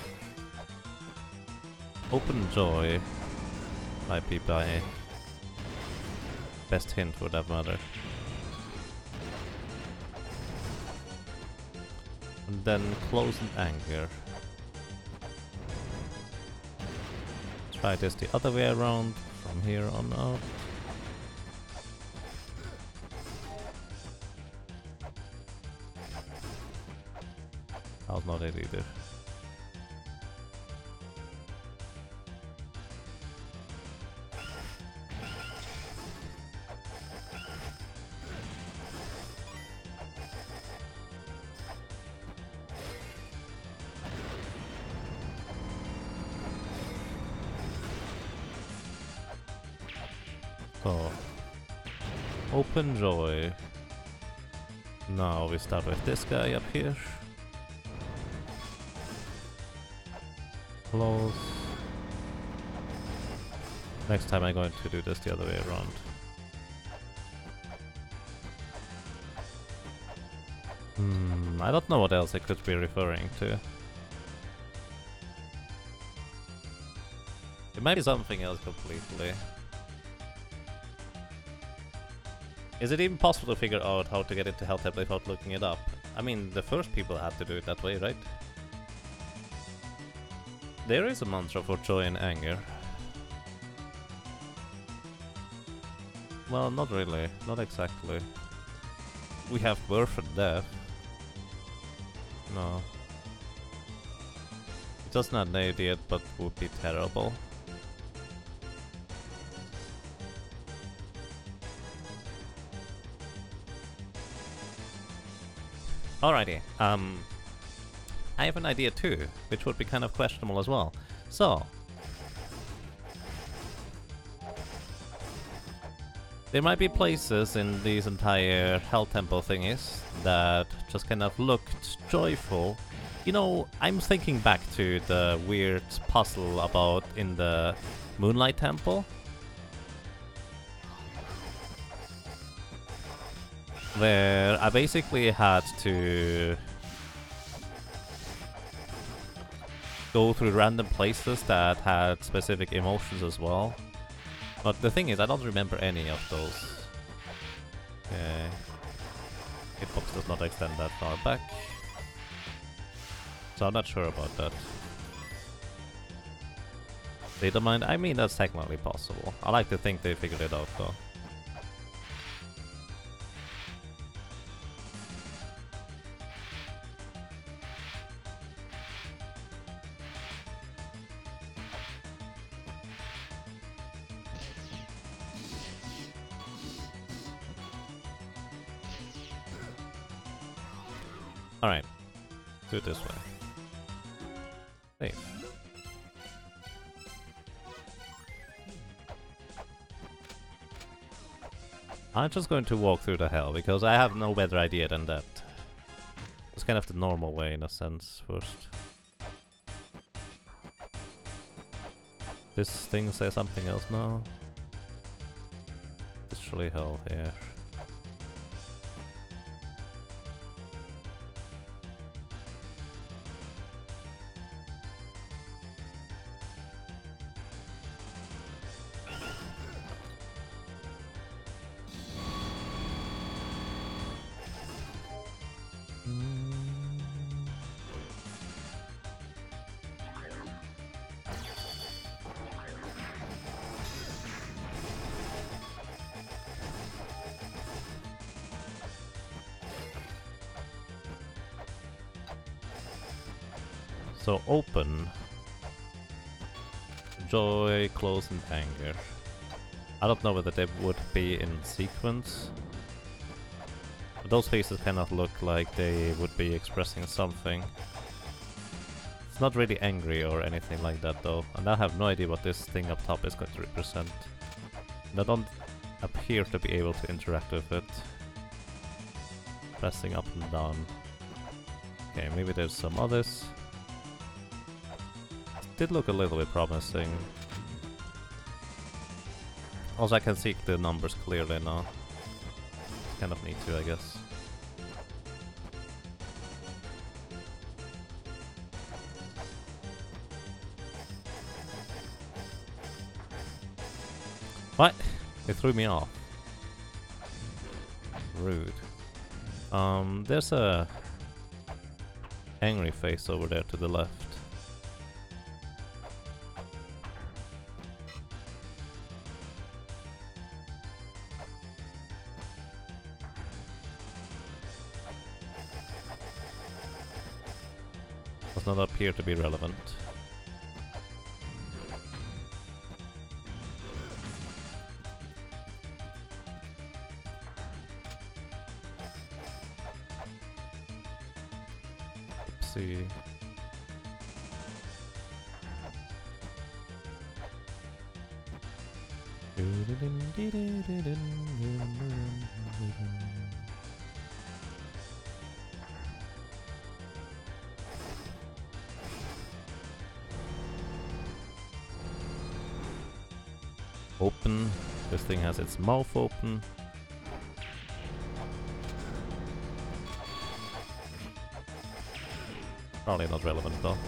Open joy might be my best hint for that matter. And then close and anger. Try this the other way around from here on out. That was not it either. So, open joy. Now we start with this guy up here. Close. Next time I'm going to do this the other way around. I don't know what else it could be referring to. It might be something else completely. Is it even possible to figure out how to get into Hell Temple without looking it up? I mean, the first people had to do it that way, right? There is a mantra for joy and anger. Well, not really. Not exactly. We have birth and death. No. It doesn't have an idiot, but would be terrible. Alrighty, I have an idea too, which would be kind of questionable as well. So, there might be places in these entire Hell Temple thingies that just kind of looked joyful. You know, I'm thinking back to the weird puzzle about in the Moonlight Temple, where I basically had to go through random places that had specific emotions as well. But the thing is, I don't remember any of those. Okay. Hitbox does not extend that far back. So I'm not sure about that. Data mine, I mean, that's technically possible. I like to think they figured it out though. Alright, do it this way. Wait. I'm just going to walk through the hell, because I have no better idea than that. It's kind of the normal way in a sense first. This thing says something else now. It's really hell here. So open, joy, close, and anger. I don't know whether they would be in sequence. But those faces kind of look like they would be expressing something. It's not really angry or anything like that though, and I have no idea what this thing up top is going to represent. And I don't appear to be able to interact with it. Pressing up and down. Okay, maybe there's some others. Did look a little bit promising. Also, I can see the numbers clearly now. Kind of need to, I guess. What? It threw me off. Rude. There's a angry face over there to the left. Does not appear to be relevant. Oopsie. Open. This thing has its mouth open. Probably not relevant though.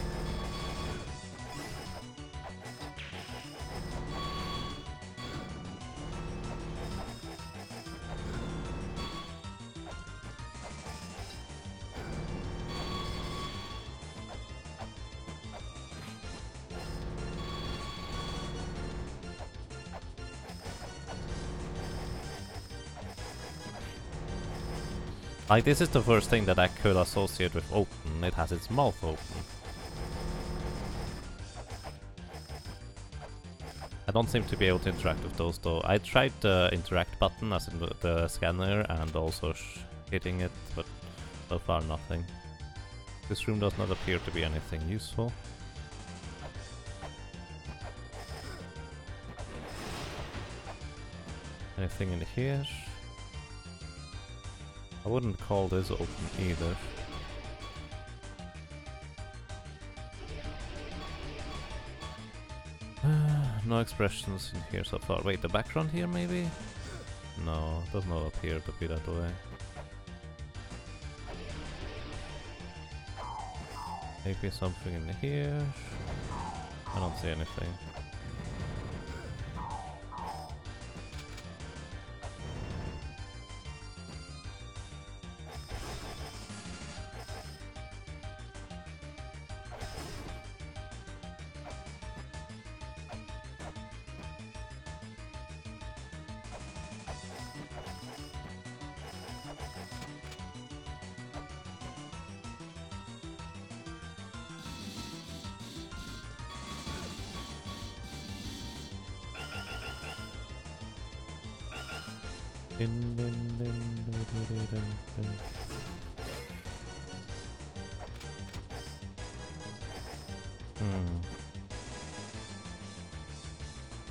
Like, this is the first thing that I could associate with open. It has its mouth open. I don't seem to be able to interact with those though. I tried the interact button as in the scanner and also hitting it, but so far nothing. This room does not appear to be anything useful. Anything in here? I wouldn't call this open either. No expressions in here so far. Wait, the background here maybe? No, it does not appear to be that way. Maybe something in here? I don't see anything.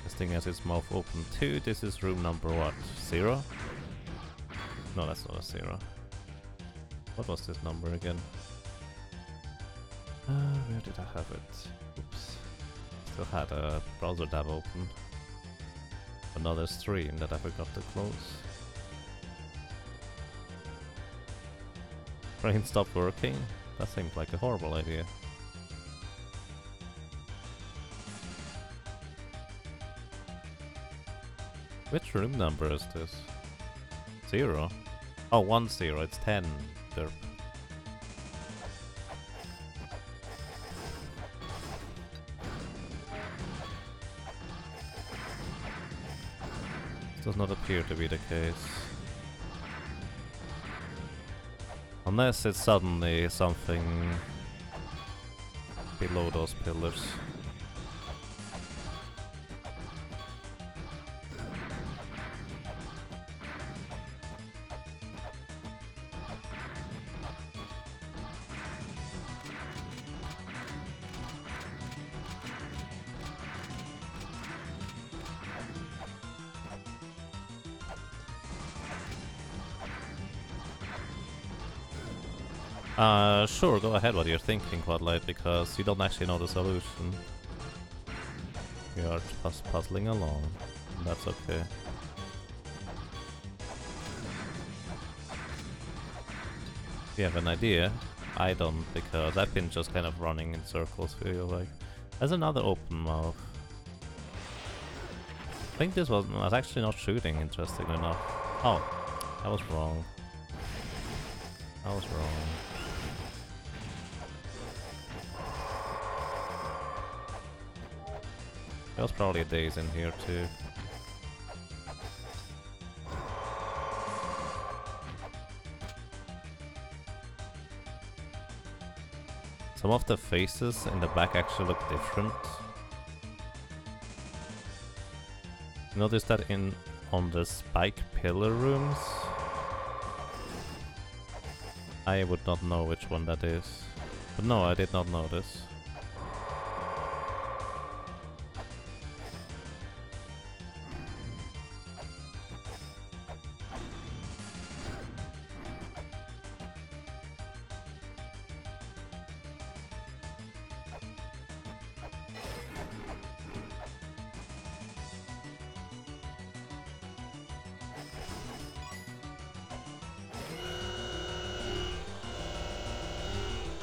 This thing has its mouth open too. This is room number what? 0? No, that's not a 0. What was this number again? Where did I have it? Oops. Still had a browser tab open. Another stream that I forgot to close. Brain stopped working? That seems like a horrible idea. Which room number is this? 0? Oh, 10, it's 10. Derp. Does not appear to be the case. Unless it's suddenly something below those pillars. Sure, go ahead what you're thinking, Quadlight, because you don't actually know the solution. We are just puzzling along. That's okay. If you have an idea, I don't, because I've been just kind of running in circles, feel like. There's another open mouth. I think this was actually not shooting, interesting enough. Oh, I was wrong. I was wrong. There was probably a daze in here too. Some of the faces in the back actually look different. Notice that on the spike pillar rooms? I would not know which one that is. But no, I did not notice.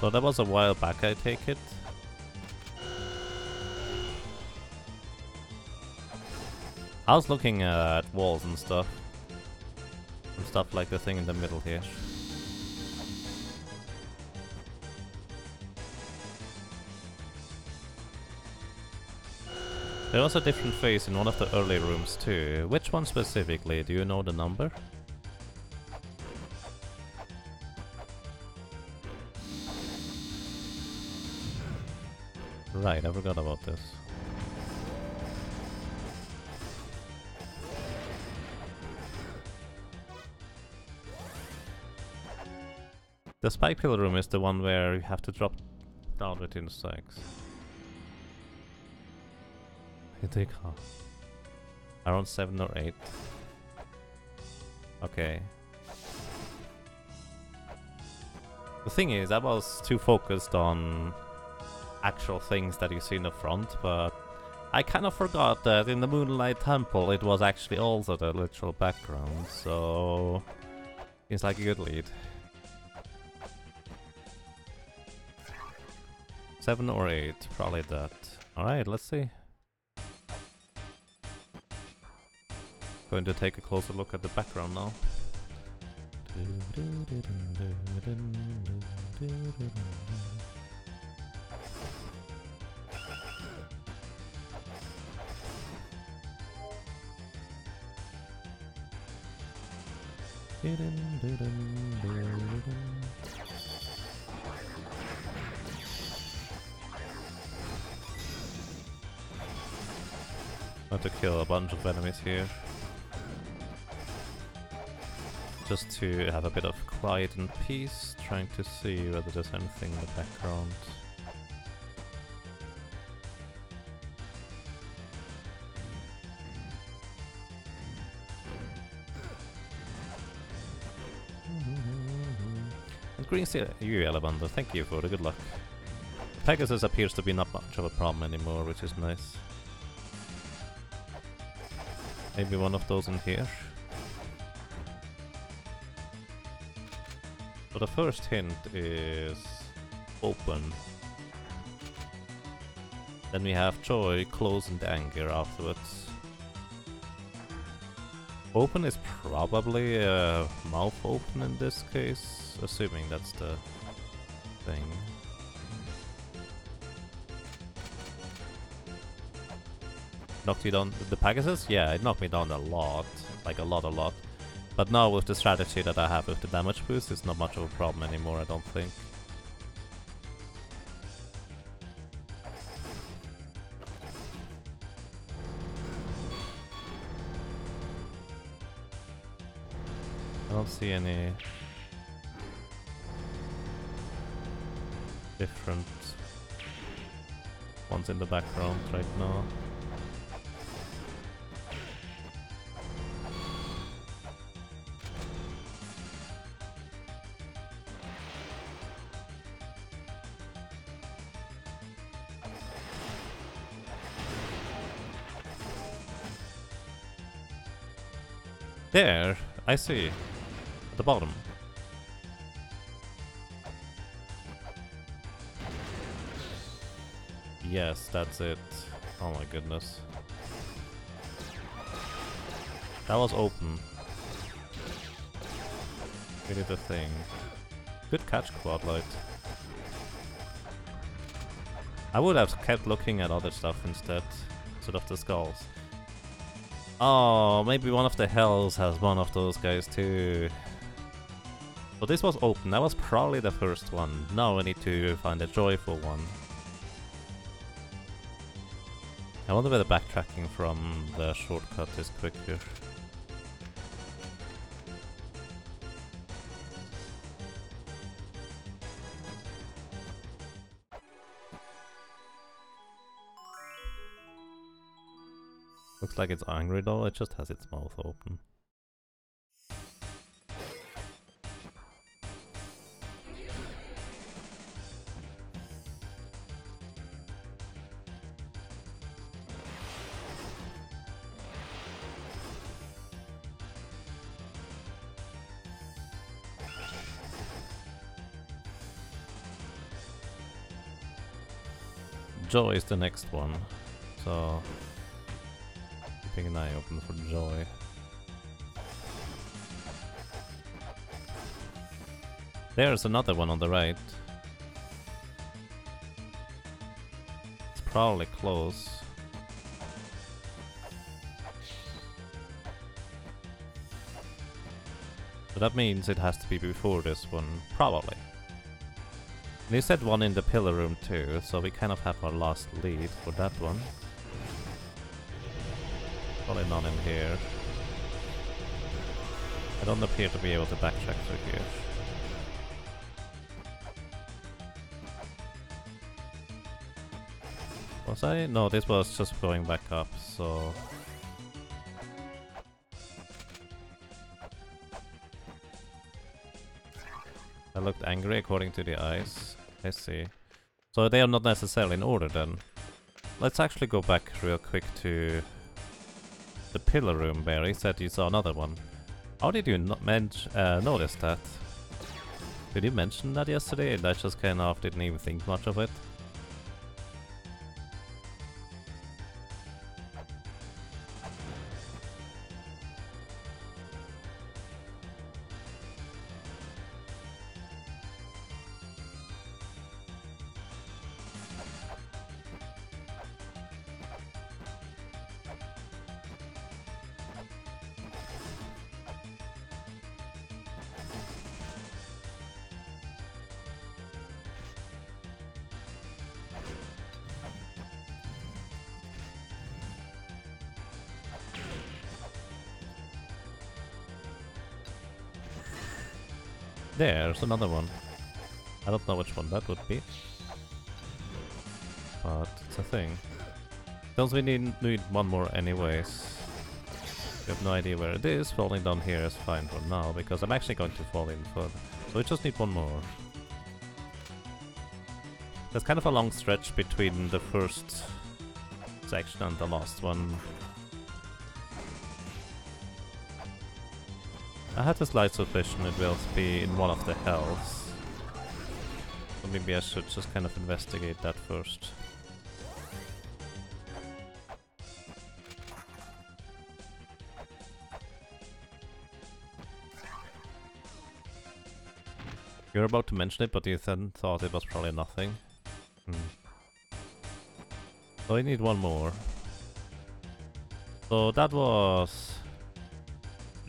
So that was a while back, I take it. I was looking at walls and stuff. And stuff like the thing in the middle here. There was a different face in one of the early rooms too. Which one specifically? Do you know the number? Right, I forgot about this. The spike pill room is the one where you have to drop down within stacks. You take around 7 or 8. Okay. The thing is, I was too focused on actual things that you see in the front, but I kind of forgot that in the Moonlight Temple it was actually also the literal background, so it's like a good lead. 7 or 8, probably that. Alright, let's see. Going to take a closer look at the background now. Have to kill a bunch of enemies here. Just to have a bit of quiet and peace, trying to see whether there's anything in the background. And green steel, you Elevander, thank you for the good luck. Pegasus appears to be not much of a problem anymore, which is nice. Maybe one of those in here. So the first hint is open. Then we have joy, close, and anger afterwards. Open is probably a mouth open in this case, assuming that's the thing. Knocked you down the Pegasus? Yeah, it knocked me down a lot. Like a lot. But now with the strategy that I have with the damage boost, it's not much of a problem anymore, I don't think. I don't see any different ones in the background right now. There, I see. At the bottom. Yes, that's it. Oh my goodness. That was open. We did the thing. Good catch, Quadlight. I would have kept looking at other stuff instead. Sort of the skulls. Oh, maybe one of the hells has one of those guys too. So this was open, that was probably the first one. Now I need to find a joyful one. I wonder whether backtracking from the shortcut is quicker. Looks like it's angry though, it just has its mouth open. Joy is the next one, so keeping an eye open for Joy. There's another one on the right. It's probably close. So that means it has to be before this one, probably. And you said one in the pillar room too, so we kind of have our last lead for that one. Probably none in here. I don't appear to be able to backtrack through here. Was I? No, this was just going back up, so... I looked angry according to the eyes. I see. So they are not necessarily in order then. Let's actually go back real quick to the pillar room. Barry said you saw another one. How did you not notice that? Did you mention that yesterday and I just kind of didn't even think much of it? There's another one. I don't know which one that would be. But it's a thing. Don't we need one more anyways? We have no idea where it is. Falling down here is fine for now, because I'm actually going to fall in further. So we just need one more. There's kind of a long stretch between the first section and the last one. I had a slight suspicion it will be in one of the hells. So maybe I should just kind of investigate that first. You're about to mention it, but you then thought it was probably nothing. So I need one more. So that was...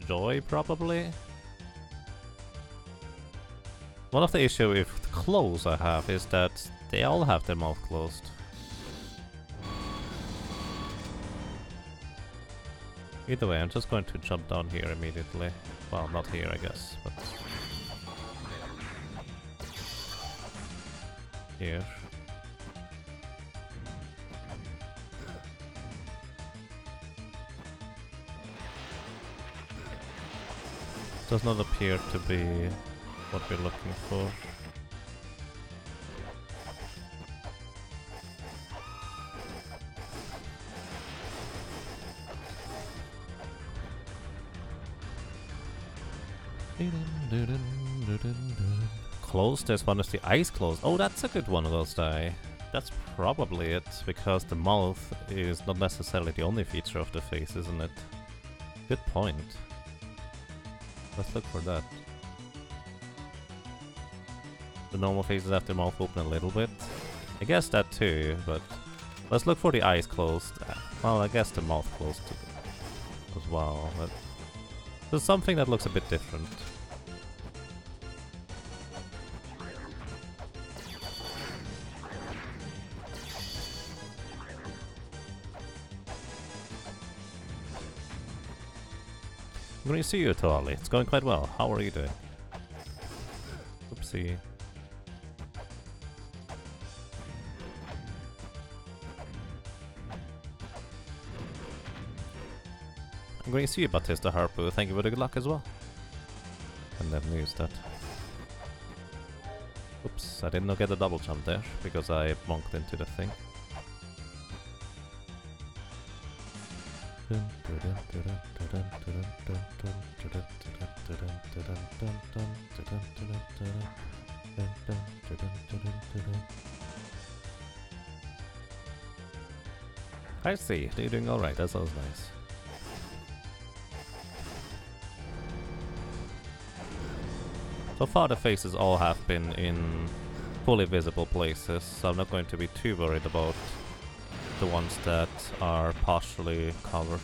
Joy, probably? One of the issues with clothes I have is that they all have their mouth closed. Either way, I'm just going to jump down here immediately. Well, not here, I guess, but... here. Does not appear to be what we're looking for. Closed? There's one with the eyes closed. Oh, that's a good one of those die. That's probably it, because the mouth is not necessarily the only feature of the face, isn't it? Good point. Let's look for that. The normal faces have their mouth open a little bit. I guess that too, but let's look for the eyes closed. Well, I guess the mouth closed as well, but there's something that looks a bit different. I'm going to see you, Tali. It's going quite well. How are you doing? Oopsie. I'm going to see you, Batista Harpu. Thank you for the good luck as well. And then use that. Oops, I didn't get a double jump there because I bonked into the thing. I see, you're doing alright, that sounds nice. So far the faces all have been in fully visible places, so I'm not going to be too worried about the ones that are partially covered.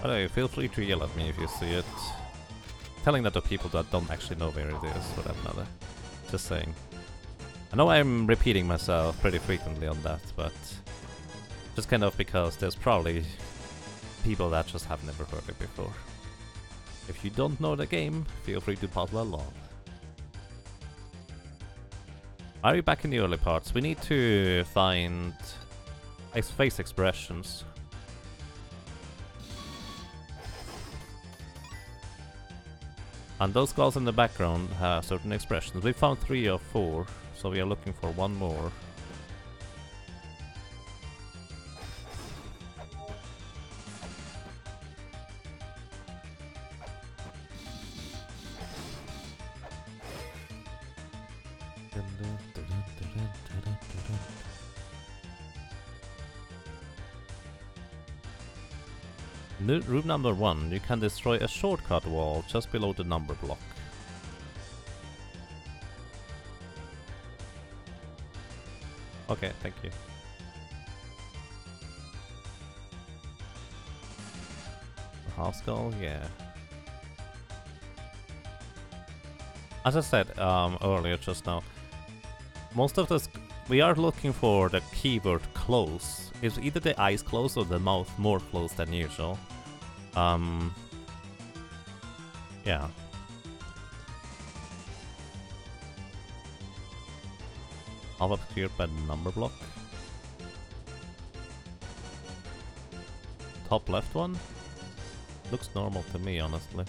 By the way, feel free to yell at me if you see it. Telling that to people that don't actually know where it is, for that matter. Just saying. I know I'm repeating myself pretty frequently on that, but just kind of because there's probably people that just have never heard it before. If you don't know the game, feel free to puzzle along. Are you back in the early parts? We need to find face expressions. And those skulls in the background have certain expressions. We found 3 or 4, so we are looking for one more. Room number 1, you can destroy a shortcut wall just below the number block. Okay, thank you. Half skull, yeah. As I said earlier just now, most of this we are looking for the keyword close. It's either the eyes closed or the mouth more closed than usual. Yeah. Half obscured by the number block. Top left one? Looks normal to me, honestly.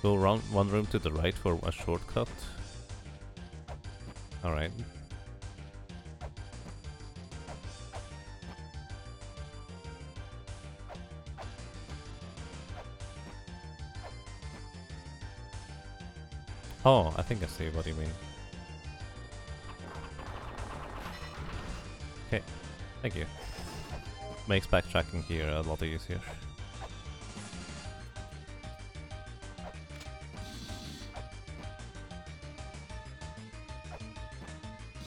Go around one room to the right for a shortcut. Alright. Oh, I think I see what you mean. Okay, thank you. Makes backtracking here a lot easier.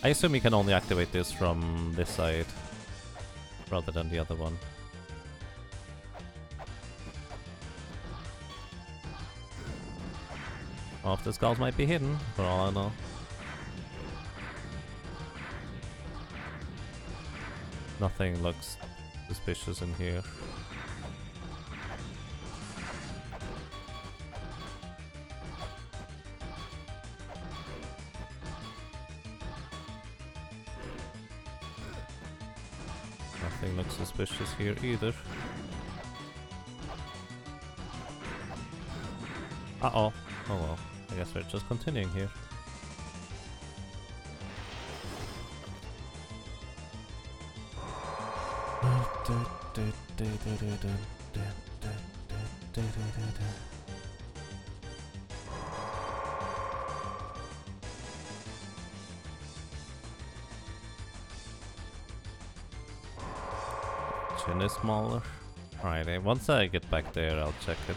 I assume you can only activate this from this side, rather than the other one. Half the skulls might be hidden, for all I know. Nothing looks suspicious in here. Nothing looks suspicious here either. Uh-oh. Oh well. I guess we're just continuing here. Chin is smaller. Alright, once I get back there, I'll check it.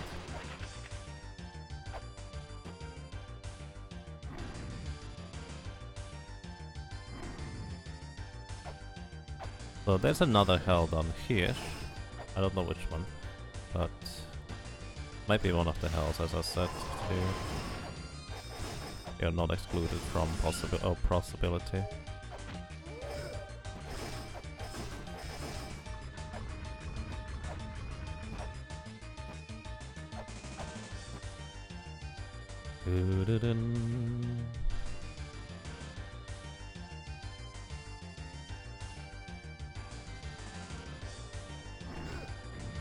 So there's another hell down here. I don't know which one, but might be one of the hells, as I said. You're not excluded from possibility.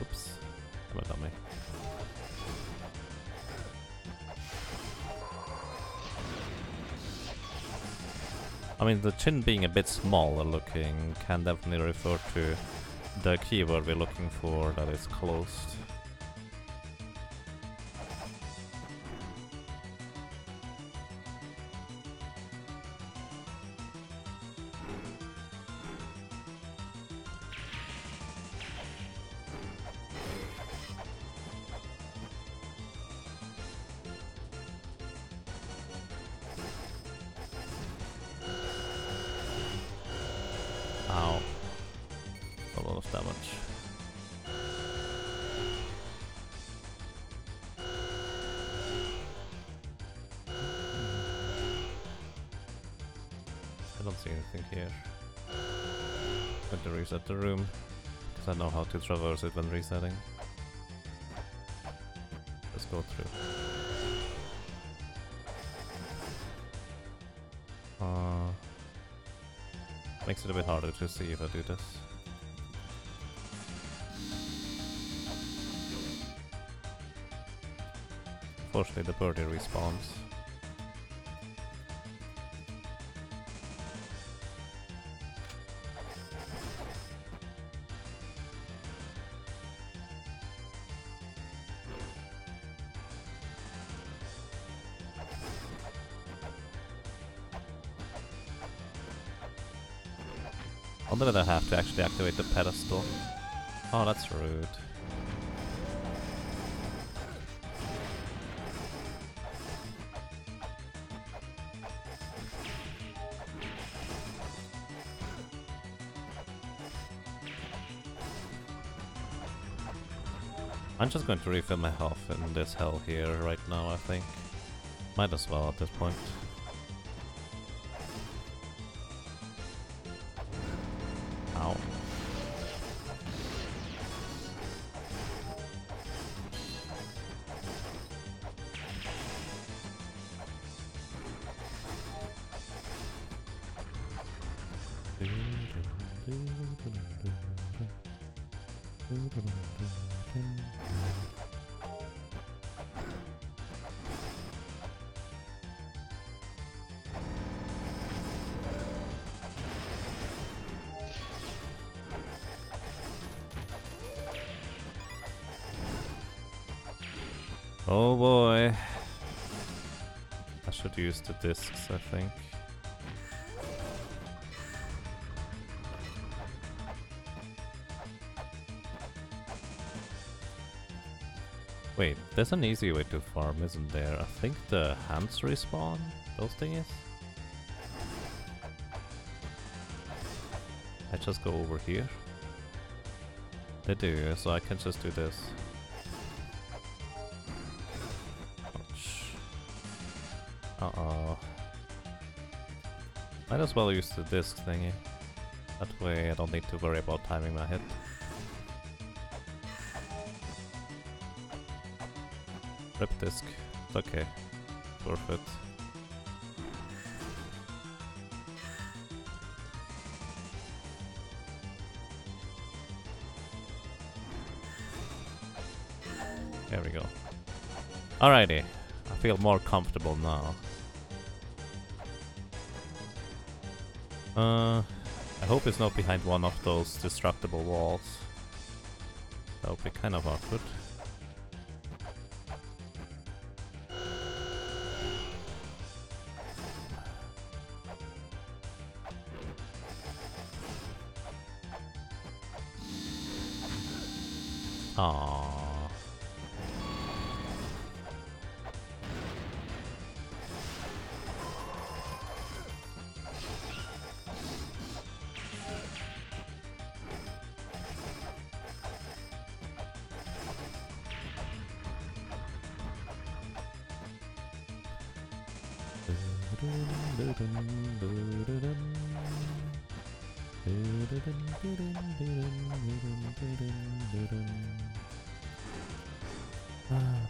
Oops, I'm a dummy. I mean, the chin being a bit smaller looking can definitely refer to the keyword we're looking for that is closed. Ow. I don't see anything here. Going to reset the room, because I know how to traverse it when resetting. Let's go through. Makes it a bit harder to see if I do this. Unfortunately, the birdie respawns. Wonder that I have to actually activate the pedestal. Oh, that's rude. I'm just going to refill my health in this hell here right now, I think. Might as well at this point. Ow. Oh boy. I should use the discs, I think. Wait, there's an easy way to farm, isn't there? I think the hands respawn, those thingies. I just go over here. They do, so I can just do this. Uh-oh. Might as well use the disc thingy. That way I don't need to worry about timing my hit. Rip disc. It's okay. It's worth it. There we go. Alrighty. I feel more comfortable now. I hope it's not behind one of those destructible walls. That would be kind of awkward. Aww.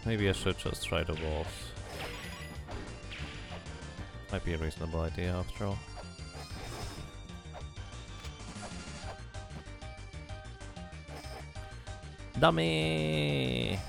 Maybe I should just try the walls. Might be a reasonable idea after all. Dummy!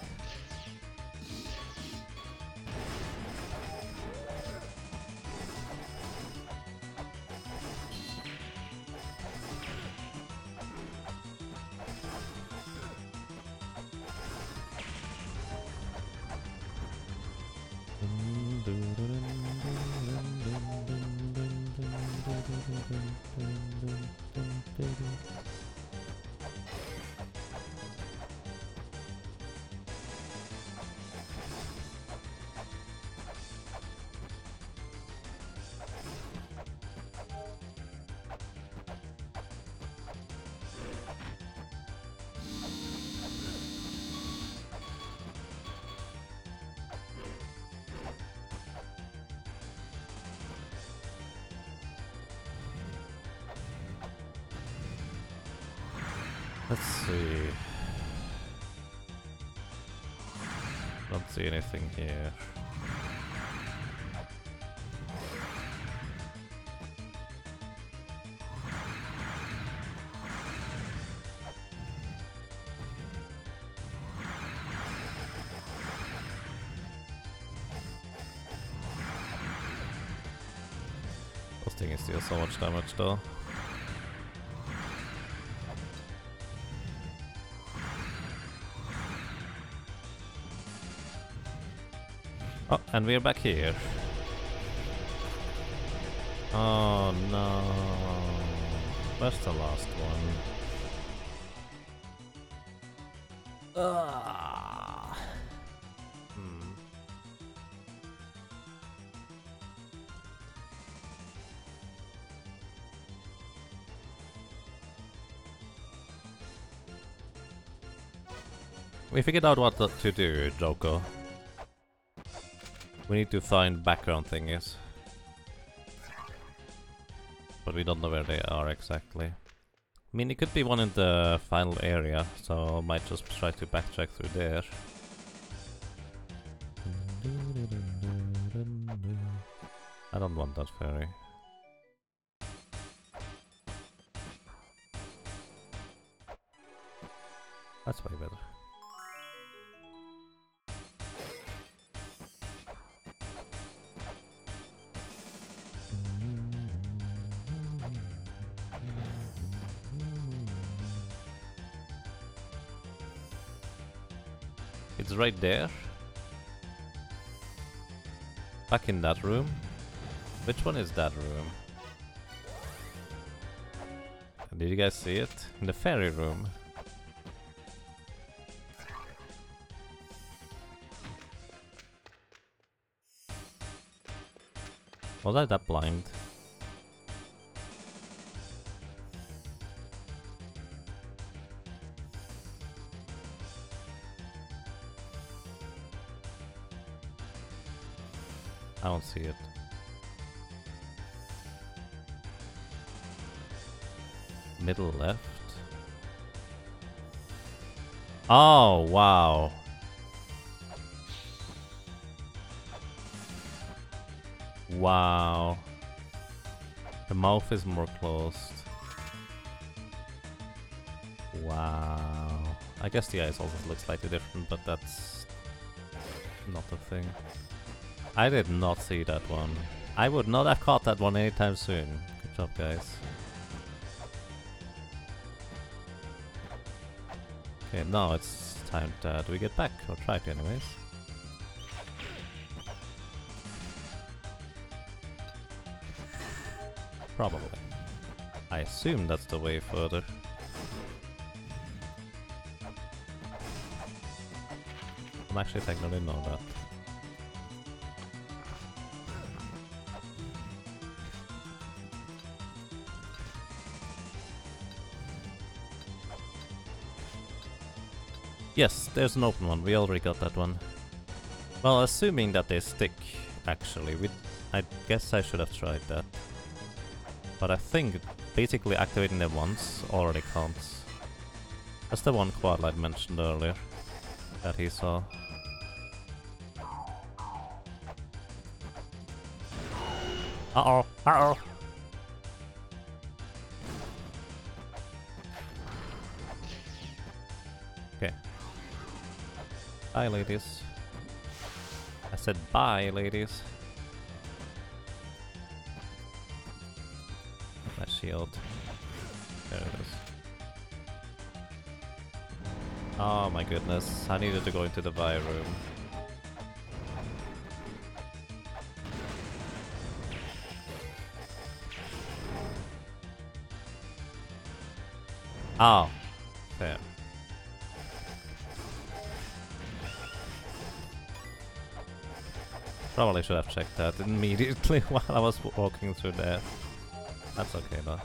Let's see. Don't see anything here. Those things deal so much damage though. Oh, and we're back here. Oh no. Where's the last one? Ah. We figured out what to do, Joko. We need to find background thingies. But we don't know where they are exactly. I mean, it could be one in the final area, so I might just try to backtrack through there. I don't want that fairy. That's way better. It's right there. Back in that room. Which one is that room? Did you guys see it? In the fairy room. Was I that blind? I don't see it. Middle left. Oh, wow. Wow. The mouth is more closed. Wow. I guess the eyes also look slightly different, but that's not a thing. I did not see that one. I would not have caught that one anytime soon. Good job, guys. Okay, now it's time to... Do we get back? Or try to anyways. Probably. I assume that's the way further. I'm actually technically know that. Yes, there's an open one. We already got that one. Well, assuming that they stick, actually, I guess I should have tried that. But I think basically activating them once already counts. That's the one Quadlight mentioned earlier that he saw. Uh-oh, uh-oh. Okay. Bye, ladies. I said bye, ladies. My shield. There it is. Oh my goodness, I needed to go into the Vi room. Oh, fair. Probably should have checked that immediately while I was walking through there. That's okay though.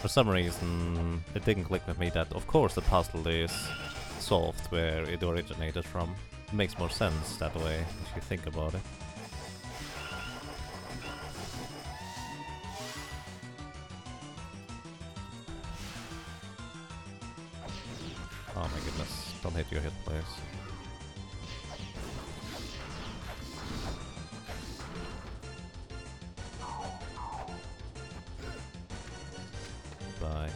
For some reason, it didn't click with me that of course the puzzle is solved where it originated from. It makes more sense that way if you think about it. hit your hit place. Bye.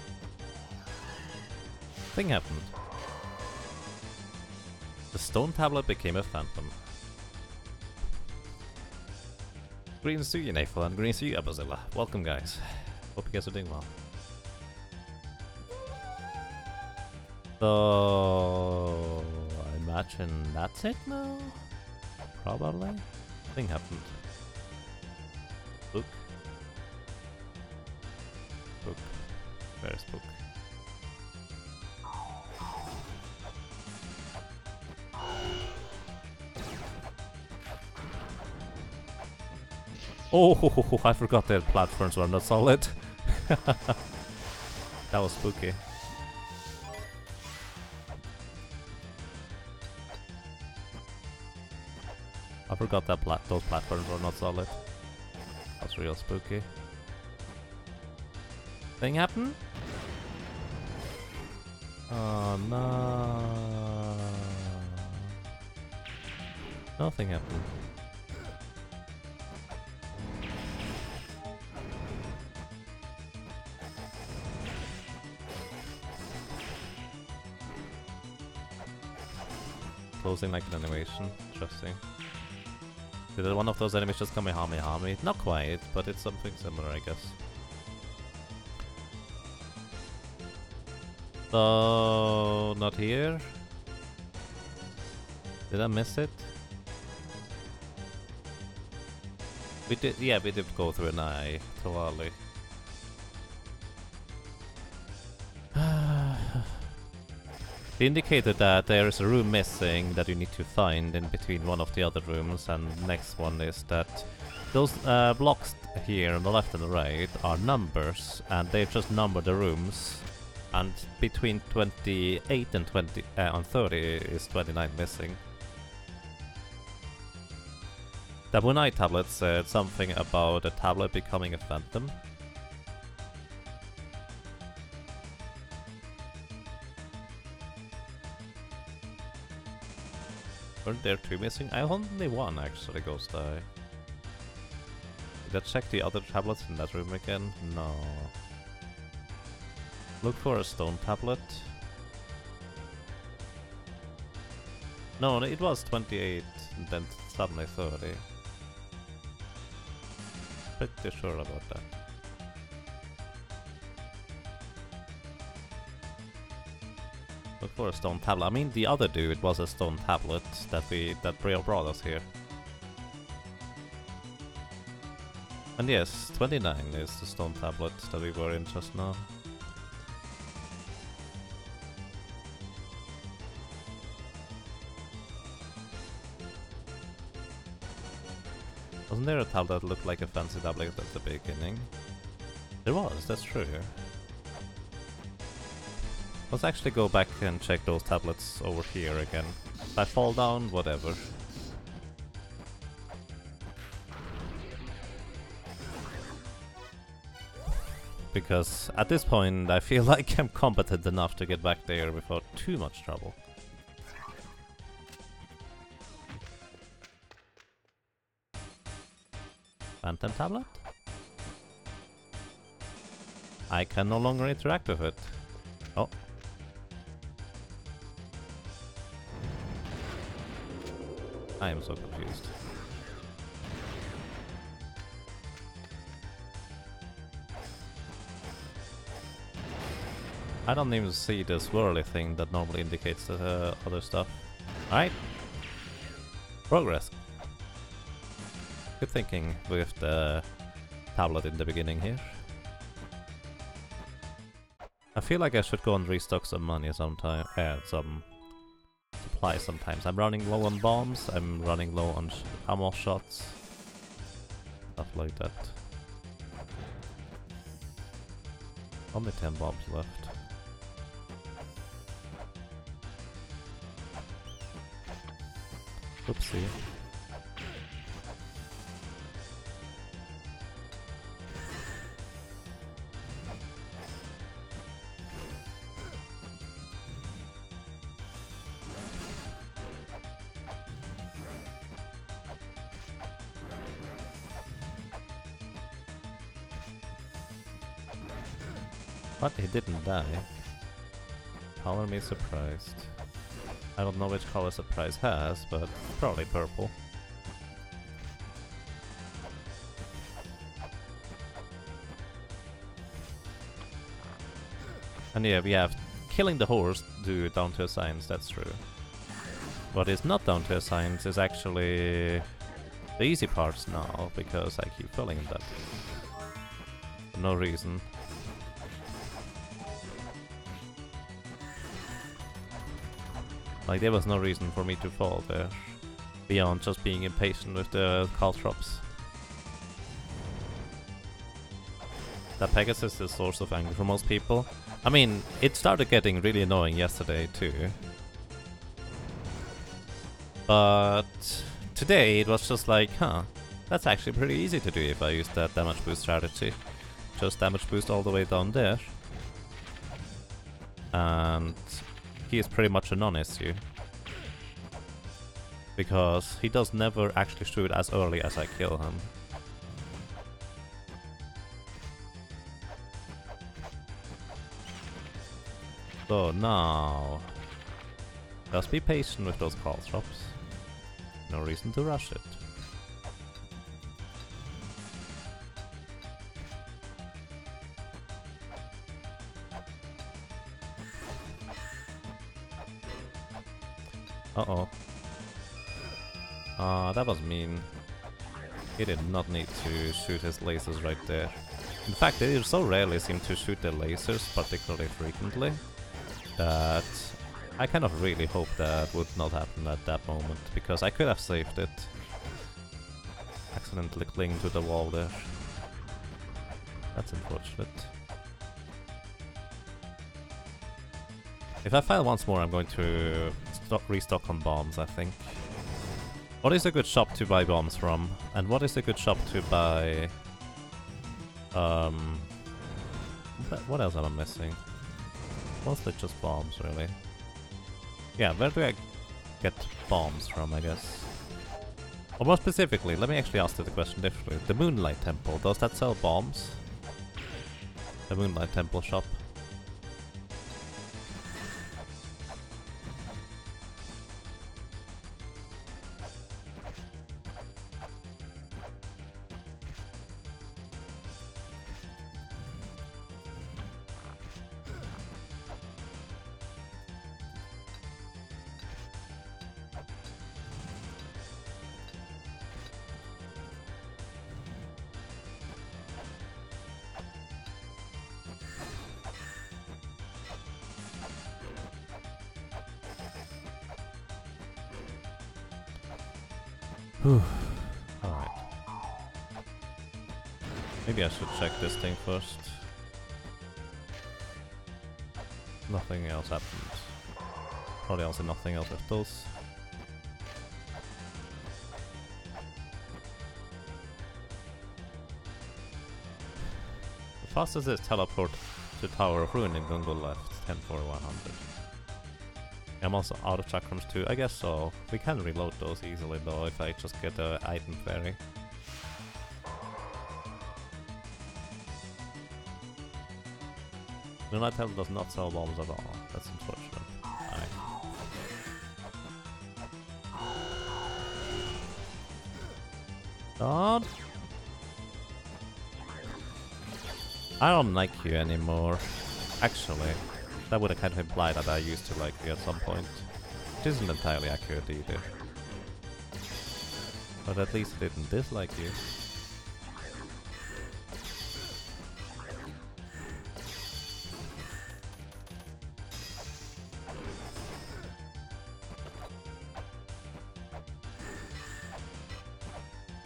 Thing happened. The stone tablet became a phantom. Greens to you, Nathan, and greens to you, Abazilla. Welcome, guys. Hope you guys are doing well. So, I imagine that's it now? Probably? Thing happened. Book? Book. Where's book? Oh, I forgot that platforms were not solid. That was spooky. I forgot that those platforms were not solid. That's real spooky. Thing happen? Oh no. Nothing happened. Closing like an animation. Interesting. Did one of those enemies just Kamehameha me? Not quite, but it's something similar, I guess. So, not here? Did I miss it? We did, yeah, we did go through an eye too early. They indicated that there is a room missing that you need to find in between one of the other rooms, and the next one is that those blocks here on the left and the right are numbers, and they've just numbered the rooms, and between 28 and 30 is 29 missing. The one-eye tablet said something about a tablet becoming a phantom. Weren't there two missing? I only one actually, Ghost Eye. Did I check the other tablets in that room again? No. Look for a stone tablet. No, it was 28 and then suddenly 30. Pretty sure about that. Look for a stone tablet. I mean, the other dude was a stone tablet that brought us here. And yes, 29 is the stone tablet that we were in just now. Wasn't there a tablet that looked like a fancy tablet at the beginning? There was, that's true. Let's actually go back and check those tablets over here again. If I fall down, whatever. Because at this point I feel like I'm competent enough to get back there without too much trouble. Phantom tablet? I can no longer interact with it. Oh. I am so confused. I don't even see the swirly thing that normally indicates the other stuff. Alright. Progress. Good thinking with the tablet in the beginning here. I feel like I should go and restock some money sometime, some supplies sometimes. I'm running low on bombs, I'm running low on ammo shots, stuff like that. Only 10 bombs left. Oopsie. But he didn't die. Color me surprised. I don't know which color surprise has, but probably purple. And yeah, we have killing the horse do down to a science, that's true. What is not down to a science is actually the easy parts now, because I keep filling that. For no reason. Like, there was no reason for me to fall there, beyond just being impatient with the caltrops. That Pegasus is a source of anger for most people. I mean, it started getting really annoying yesterday too. But today it was just like, huh, that's actually pretty easy to do if I use that damage boost strategy. Just damage boost all the way down there. And he is pretty much a non-issue. Because he does never actually shoot as early as I kill him. So now, just be patient with those caltrops. No reason to rush it. Uh-oh. That was mean. He did not need to shoot his lasers right there. In fact, they so rarely seem to shoot their lasers particularly frequently that I kind of really hope that would not happen at that moment, because I could have saved it. Accidentally clinging to the wall there. That's unfortunate. If I fail once more, I'm going to restock on bombs, I think. What is a good shop to buy bombs from? And what is a good shop to buy... what else am I missing? Mostly just bombs, really. Yeah, where do I get bombs from, I guess? Or more specifically, let me actually ask the question differently. The Moonlight Temple, does that sell bombs? The Moonlight Temple shop. Alright. Maybe I should check this thing first. Nothing else happened. Probably also nothing else with those. The fastest is teleport to Tower of Ruin in Gungo left, 10 for 100. I'm also out of chakrams too, I guess so. We can reload those easily though if I just get the item fairy. Moonlight Temple does not sell bombs at all. That's unfortunate. Alright. God! I don't like you anymore. Actually. That would have kind of implied that I used to like you at some point. Which isn't entirely accurate either. But at least I didn't dislike you.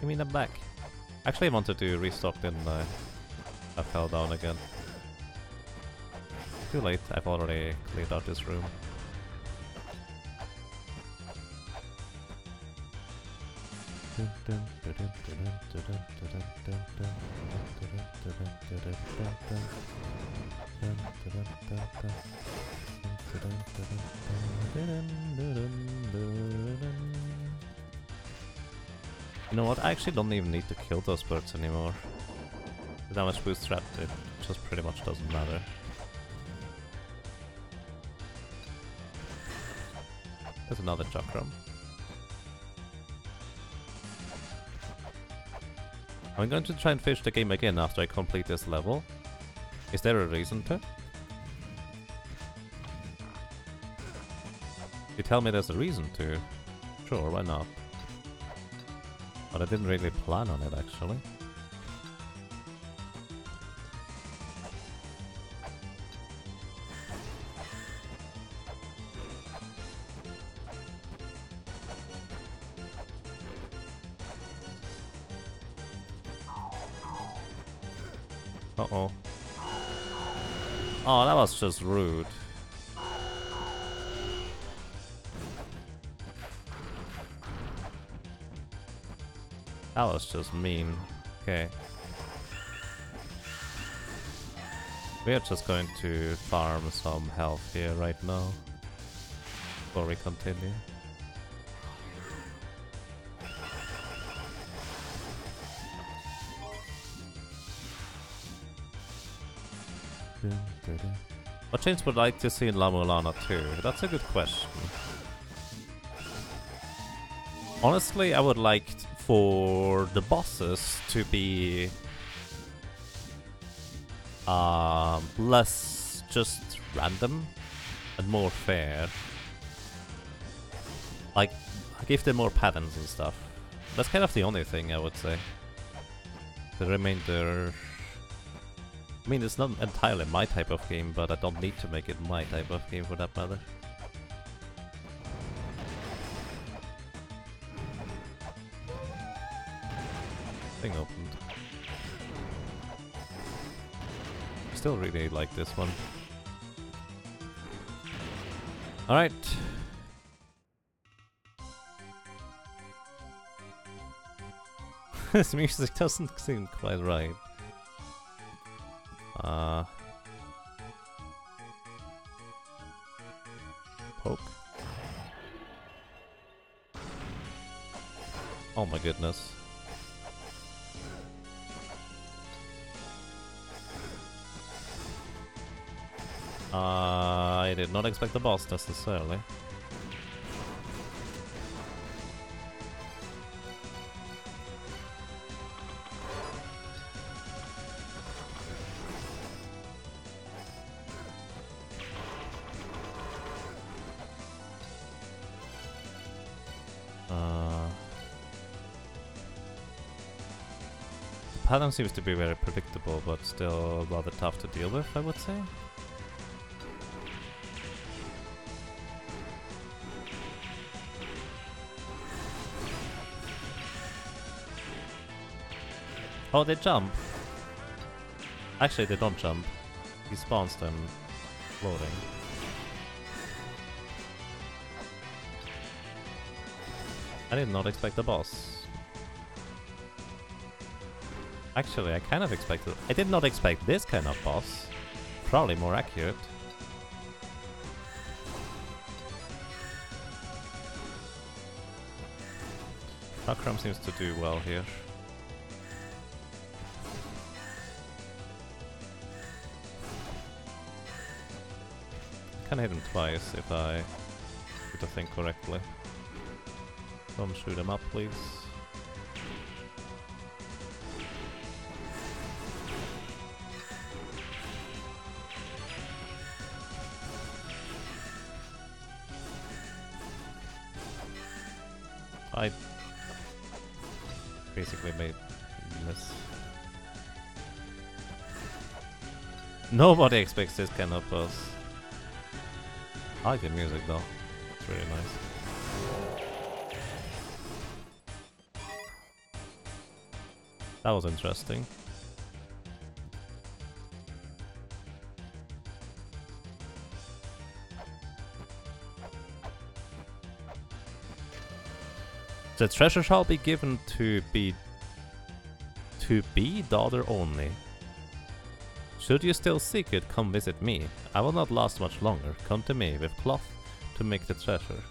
Give me them back. Actually, I wanted to restock, didn't I? I fell down again. Too late, I've already cleared out this room. You know what, I actually don't even need to kill those birds anymore. The damage boost trap, it just pretty much doesn't matter. There's another chakram. I'm going to try and finish the game again after I complete this level. Is there a reason to? You tell me there's a reason to. Sure, why not? But I didn't really plan on it, actually. Uh-oh. Oh, that was just rude. That was just mean. Okay. We're just going to farm some health here right now. Before we continue. What change would I like to see in La-Mulana 2? That's a good question. Honestly, I would like for the bosses to be less just random and more fair. Like, give them more patterns and stuff. That's kind of the only thing I would say. The remainder... I mean, it's not entirely my type of game, but I don't need to make it my type of game for that matter. Thing opened. Still really like this one. Alright. This music doesn't seem quite right. Poke. Oh my goodness. I did not expect the boss necessarily. The pattern seems to be very predictable, but still rather tough to deal with, I would say. Oh, they jump. Actually, they don't jump. He spawns them floating. I did not expect the boss. Actually, I kind of expected... I did not expect this kind of boss. Probably more accurate. Chakram seems to do well here. I can hit him twice if I do the thing correctly. Don't shoot him up, please. I basically made this. Nobody expects this kind of boss. I like the music though. It's really nice. That was interesting. The treasure shall be given to be daughter only. Should you still seek it, come visit me. I will not last much longer. Come to me with cloth to make the treasure.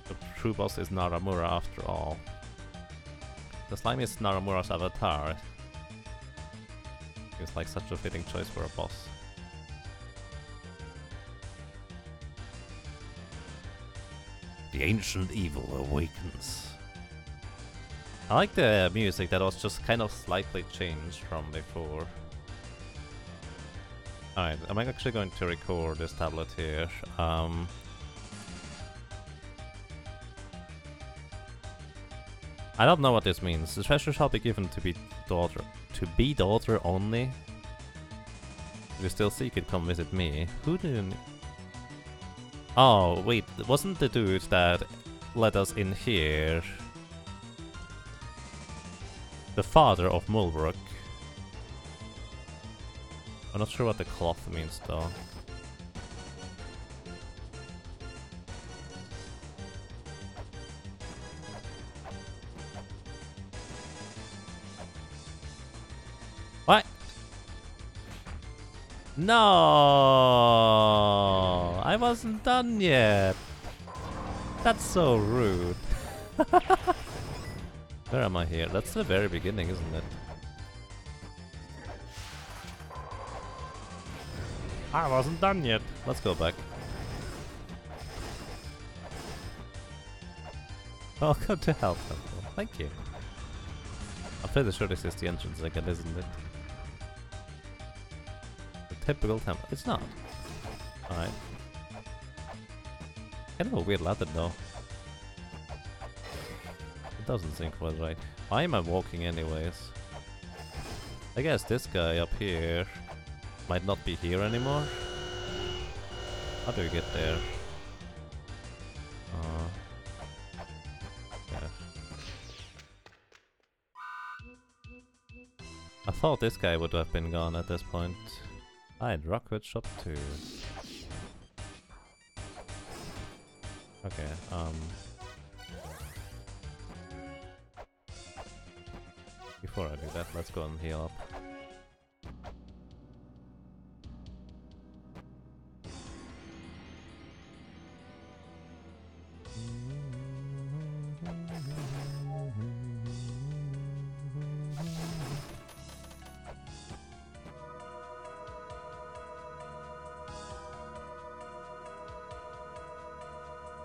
The true boss is Naramura after all. The slime is Naramura's avatar. Seems like such a fitting choice for a boss. The ancient evil awakens. I like the music that was just kind of slightly changed from before. Alright, I'm actually going to record this tablet here. I don't know what this means. The treasure shall be given to be daughter. To be daughter only? If you still seek it, come visit me. Who do Oh, wait, wasn't the dude that let us in here the father of Mulbrook? I'm not sure what the cloth means though. What? No, I wasn't done yet. That's so rude. Where am I here? That's the very beginning, isn't it? I wasn't done yet. Let's go back. Welcome to Hell Temple. Thank you. I'm pretty sure this is the entrance again, isn't it? The typical temple. It's not. Alright. Kind of a weird ladder though. It doesn't seem quite right. Why am I walking anyways? I guess this guy up here might not be here anymore. How do we get there? Yeah. I thought this guy would have been gone at this point. I'd Rockwood shop too. Okay, before I do that, let's go and heal up.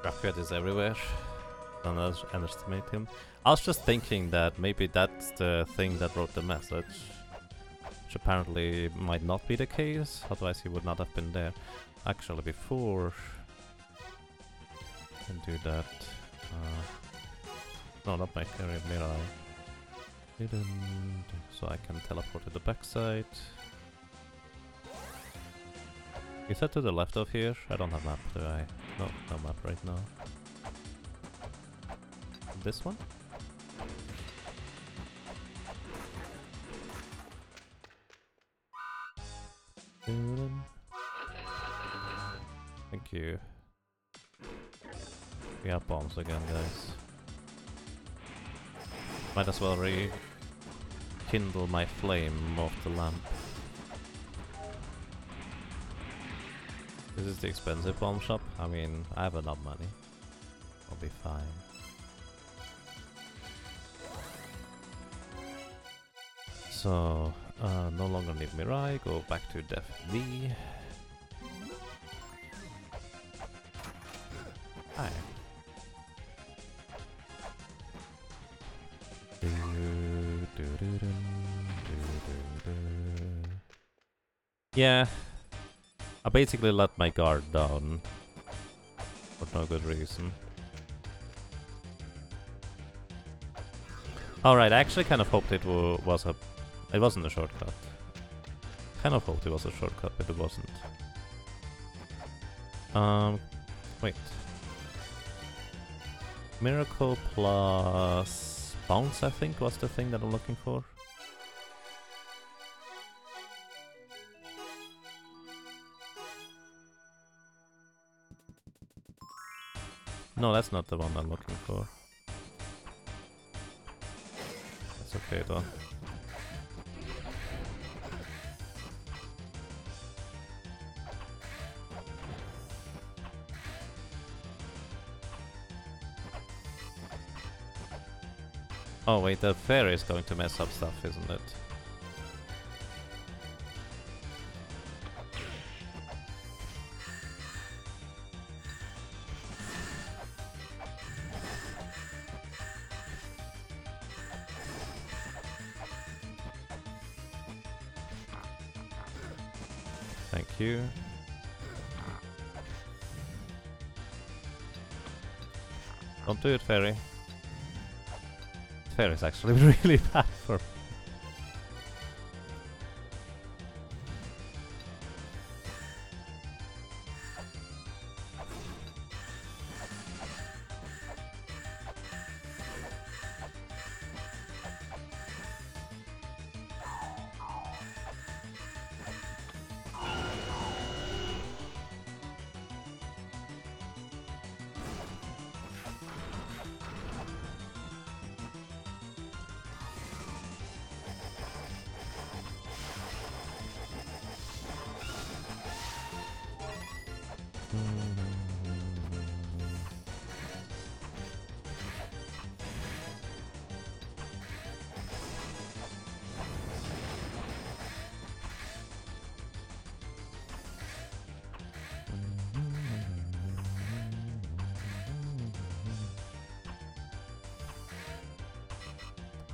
Rockwood is everywhere. Don't underestimate him. I was just thinking that maybe that's the thing that wrote the message. Which apparently might not be the case, otherwise he would not have been there. Actually, before I can do that... no, not my area, Mirai. So I can teleport to the backside. Is that to the left of here? I don't have map, do I? No, no map right now. This one? Thank you. We have bombs again, guys. Might as well rekindle my flame of the lamp. This is the expensive bomb shop. I mean, I have enough money. I'll be fine. So, no longer need Mirai, go back to Def V. Hi. Yeah. I basically let my guard down. For no good reason. Alright, I actually kind of hoped it was a... It wasn't a shortcut. Kind of hoped it was a shortcut, but it wasn't. Wait. Miracle plus... Bounce, I think, was the thing that I'm looking for. No, that's not the one I'm looking for. That's okay though. Oh wait, the fairy is going to mess up stuff, isn't it? Thank you. Don't do it, fairy. Fairy's actually really bad for.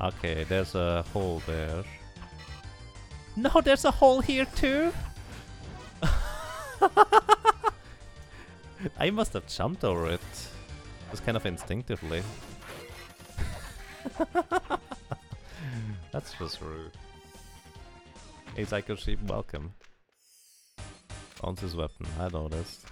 Okay, there's a hole there. No, there's a hole here too! I must have jumped over it. Just kind of instinctively. That's just rude. Hey Psycho Sheep, welcome. Owns his weapon, I noticed.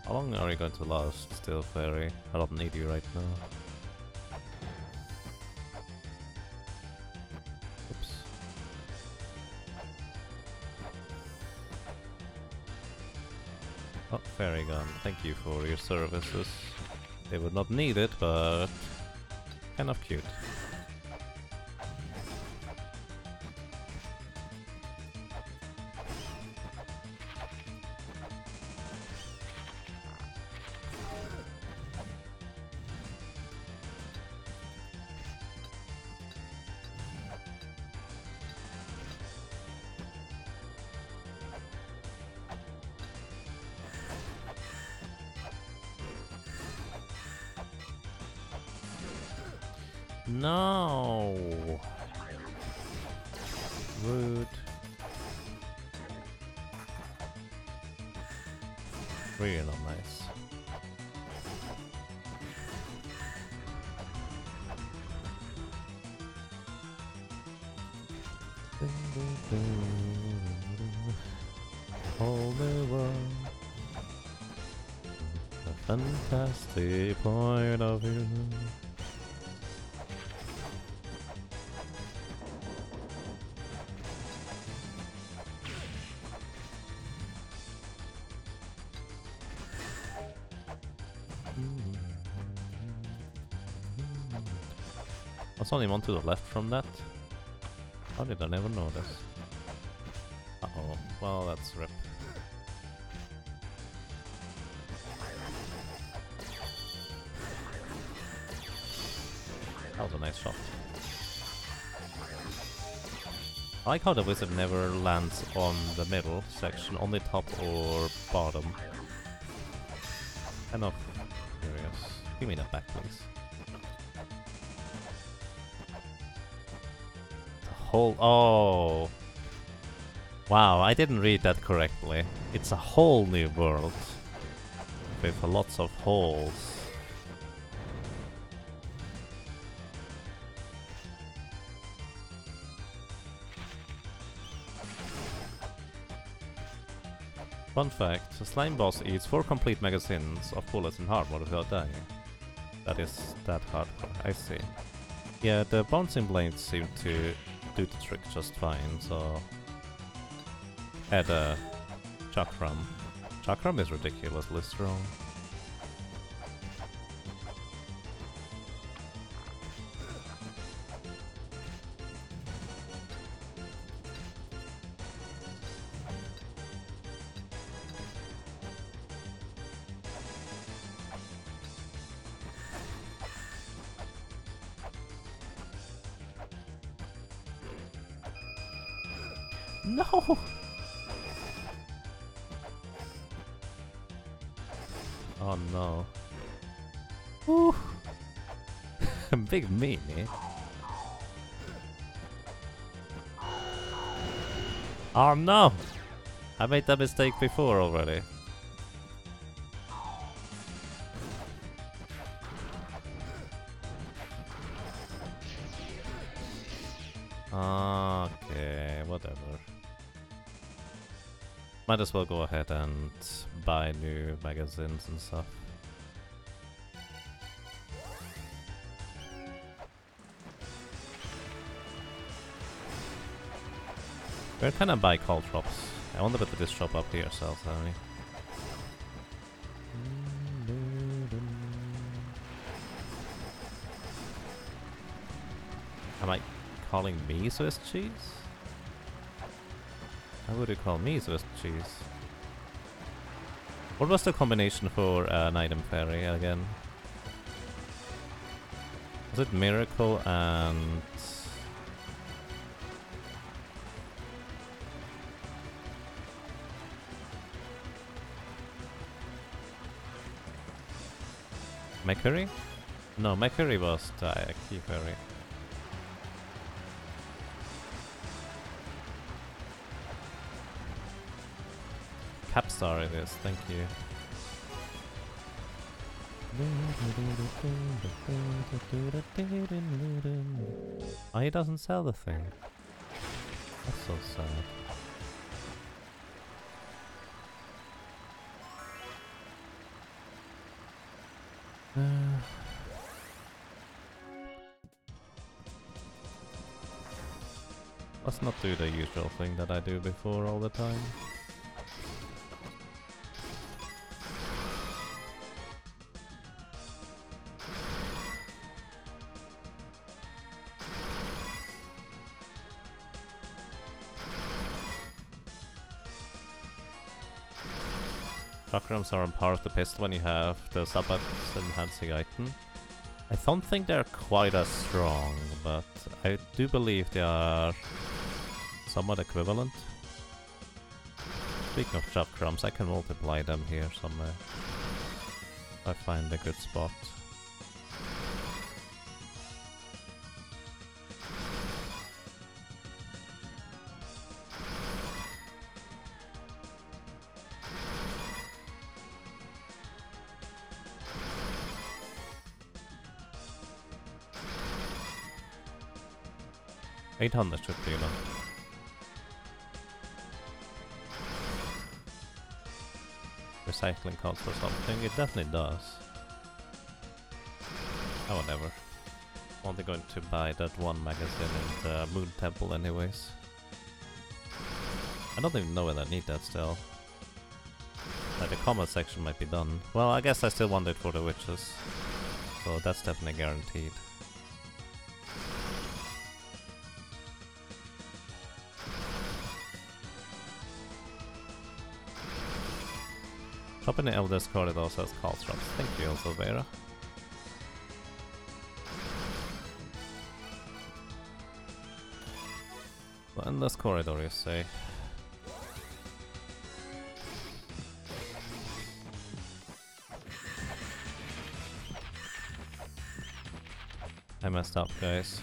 How long are you going to last still, fairy? I don't need you right now. Oops. Oh, fairy gun. Thank you for your services. They would not need it, but kind of cute. No! Rude. Really not nice. Hold the world. A fantastic point of view. There's only one to the left from that. How did I never notice? Uh-oh. Well, that's rip. That was a nice shot. I like how the wizard never lands on the middle section, only top or bottom. Kind of curious. Give me that back, please. Whole. Oh! Wow, I didn't read that correctly. It's a whole new world with lots of holes. Fun fact, the slime boss eats 4 complete magazines of bullets in hard mode without dying. That is that hardcore, I see. Yeah, the bouncing blades seem to do the trick just fine, so... Add a chakram. Chakram is ridiculously strong. No! Oh no. Whew. Big meanie. Oh no! I made that mistake before already. Okay, whatever. Might as well go ahead and buy new magazines and stuff. Where can I buy call drops? I wonder if this shop up here sells any. Am I calling me Swiss cheese? How would you call me Swiss cheese? What was the combination for an item fairy again? Was it Miracle and... Mercury? No, Mercury was the key fairy. Capstar it is, thank you. Oh, he doesn't sell the thing. That's so sad. Let's not do the usual thing that I do before all the time. Chakrams are on par with the pistol when you have the sub enhancing item. I don't think they're quite as strong, but I do believe they are somewhat equivalent. Speaking of chakrams, I can multiply them here somewhere. If I find a good spot. $800 should be enough. Recycling counts for something. It definitely does. Oh, whatever. I'm only going to buy that one magazine in the Moon Temple anyways. I don't even know whether I need that still. Like the comment section might be done. Well, I guess I still want it for the witches. So that's definitely guaranteed. Shop in the Eldest Corridor says call drops. Thank you also, Vera. The Endless Corridor, you say? I messed up, guys.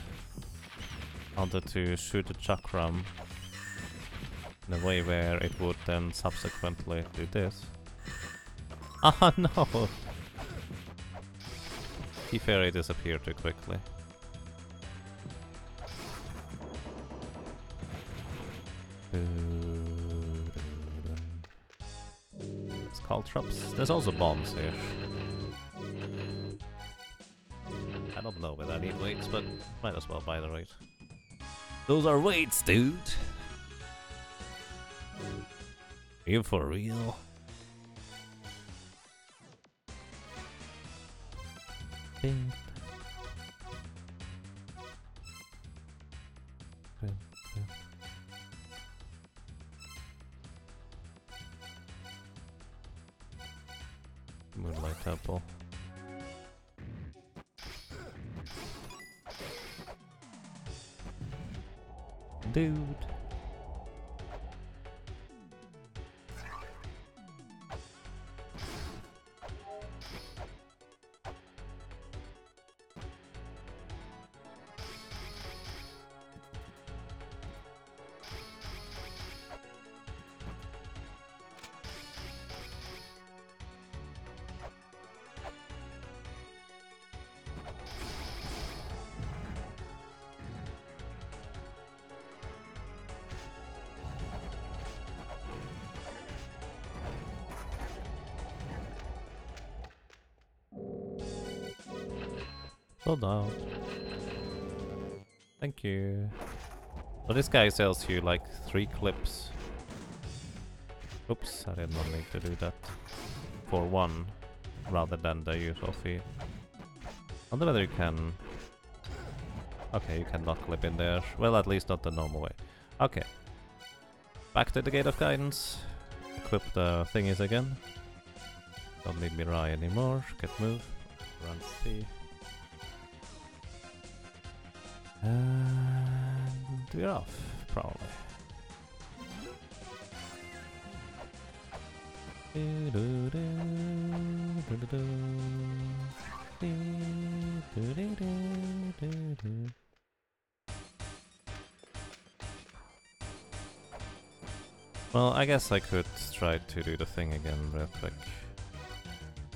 I wanted to shoot a chakram in a way where it would then subsequently do this. Ah no! Key fairy disappeared too quickly. It's called traps. There's also bombs here. I don't know whether I need weights, but might as well buy the weight. Those are weights, dude! You for real? Moonlight Temple. Dude. Sold out. Thank you. So this guy sells you like 3 clips. Oops, I did not need to do that. For 1, rather than the usual fee. I wonder whether you can... Okay, you cannot clip in there. Well, at least not the normal way. Okay. Back to the Gate of Guidance. Equip the thingies again. Don't need Mirai anymore. Get move. Run C. And we're off, probably. Well, I guess I could try to do the thing again real quick.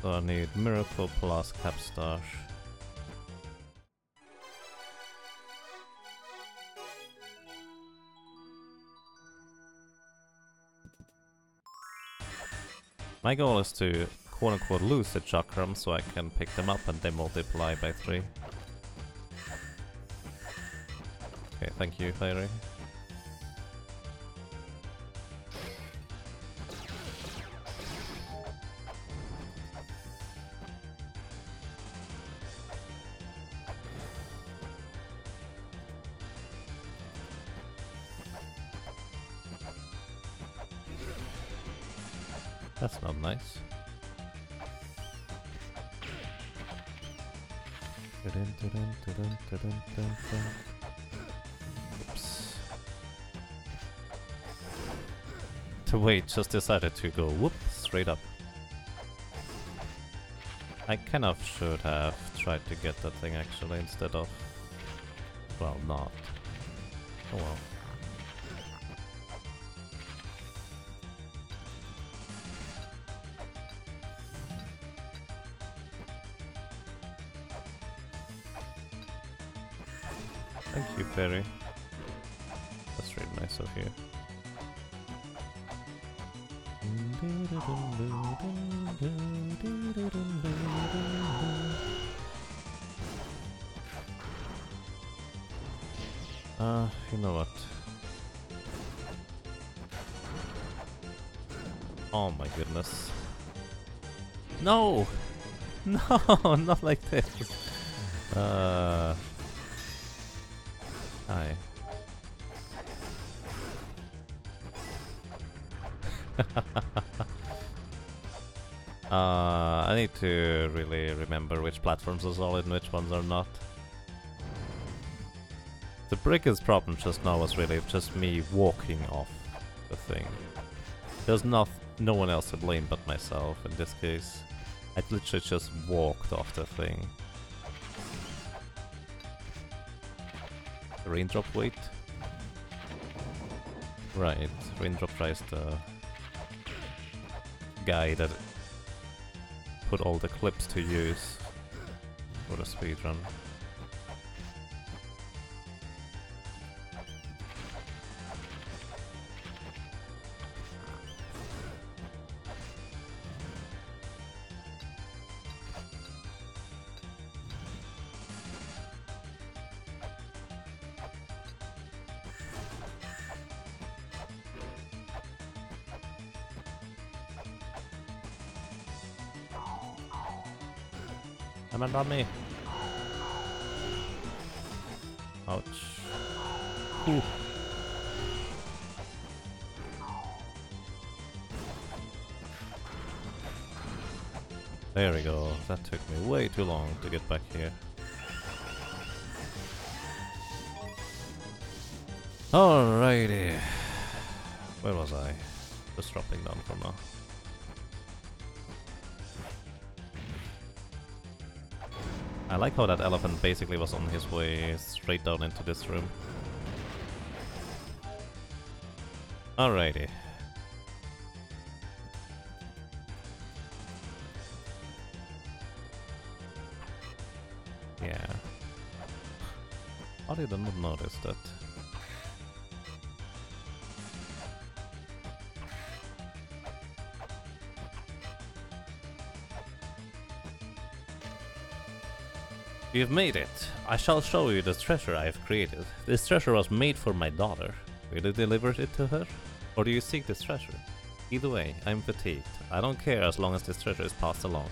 So I need Miracle plus Capstash. My goal is to quote-unquote lose the chakram so I can pick them up and they multiply by 3. Okay, thank you, Fairy. That's not nice. Oops. The weight just decided to go whoop straight up. I kind of should have tried to get that thing actually instead of... Well, not. Oh well. Thank you, Fairy. That's really nice of you. You know what? Oh my goodness. No! No, not like this. Hi. I need to really remember which platforms are solid and which ones are not. The biggest problem just now was really just me walking off the thing. There's no one else to blame but myself in this case. I literally just walked off the thing. Raindrop weight? Right, Raindrop tries the guy that put all the clips to use for the speedrun. Come on me. Ouch. Ooh. There we go. That took me way too long to get back here. Alrighty. Where was I? Just dropping down for now. I like how that elephant basically was on his way straight down into this room. Alrighty. Yeah. How did I not notice that? You've made it. I shall show you the treasure I have created. This treasure was made for my daughter. Will you deliver it to her? Or do you seek this treasure? Either way, I'm fatigued. I don't care as long as this treasure is passed along.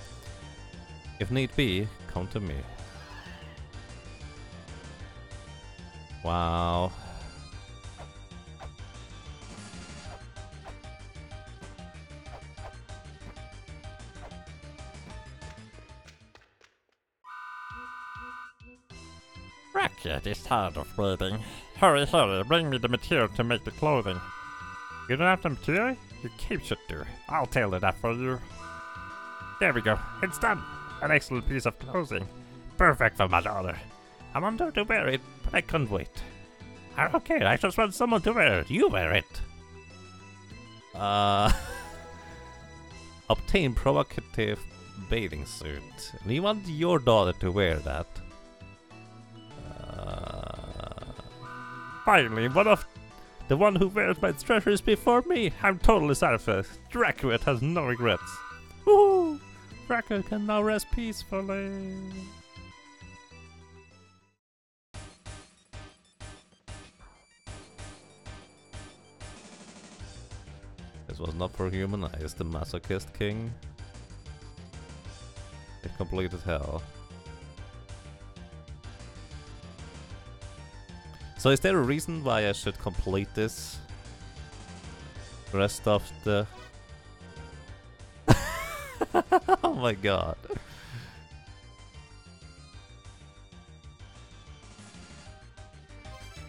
If need be, come to me. Wow. Racket is tired of waiting. Hurry, hurry, bring me the material to make the clothing. You don't have the material? Your cape should do. I'll tailor that for you. There we go, it's done. An excellent piece of clothing. Perfect for my daughter. I want her to wear it, but I can't wait. I don't care, I just want someone to wear it. You wear it. Obtain provocative bathing suit. And you want your daughter to wear that? Finally, the one who wears my treasures before me. I'm totally satisfied. Dracula has no regrets. Woohoo! Dracula can now rest peacefully. This was not for human eyes, the masochist king. It completed hell. So is there a reason why I should complete this? The rest of the... Oh my god.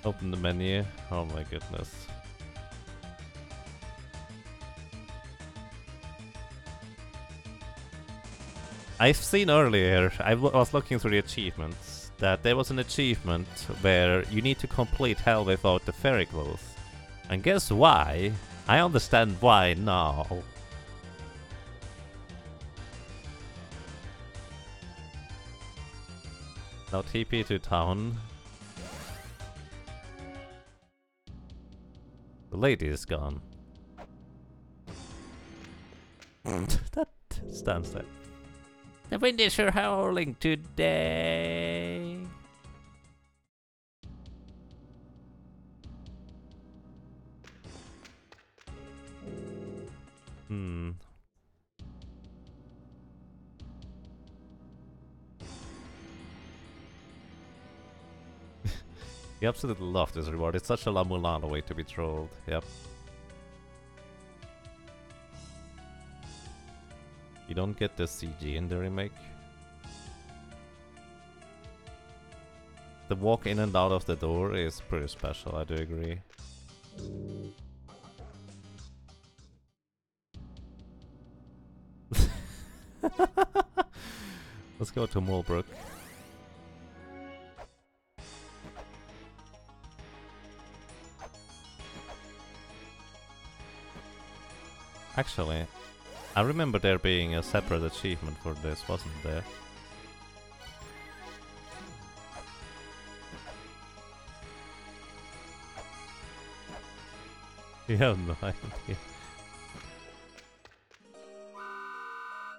Open the menu. Oh my goodness. I've seen earlier, I was looking through the achievements, that there was an achievement where you need to complete hell without the fairy clothes. And guess why? I understand why now. Now TP to town. The lady is gone. That stands there. The wind is sure howling today. You absolutely love this reward. It's such a La-Mulana way to be trolled. Yep. You don't get the CG in the remake. The walk in and out of the door is pretty special, I do agree. Let's go to Mulbrook. Actually, I remember there being a separate achievement for this, wasn't there? You have no idea.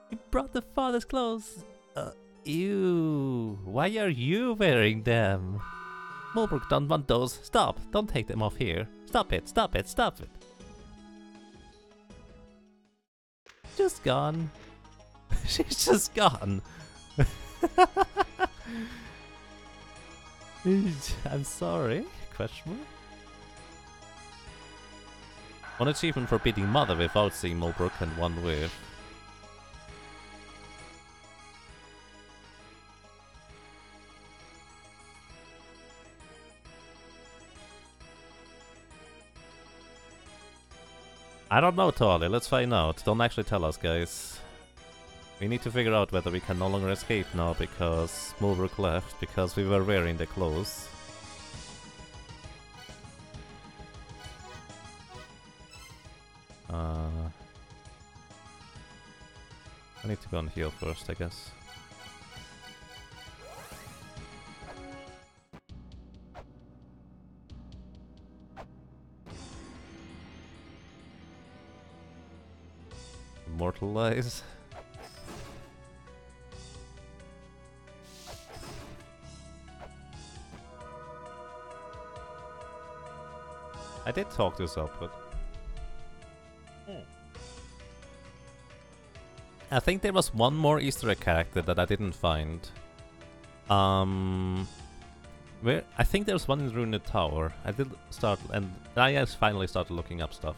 You brought the father's clothes! Ew! Why are you wearing them? Mulbrook don't want those. Stop! Don't take them off here. Stop it! Stop it! Stop it! Just gone. She's just gone. I'm sorry. Question mark? One achievement for beating Mother without seeing Mulbrook and one with. I don't know, Tali. Let's find out. Don't actually tell us, guys. We need to figure out whether we can no longer escape now because Mulbrook left, because we were wearing the clothes. I need to go and heal first, I guess. Immortalize. I did talk to Selpwood. I think there was one more Easter egg character that I didn't find. Where I think there was one in Ruined Tower. I did start, and I just finally started looking up stuff.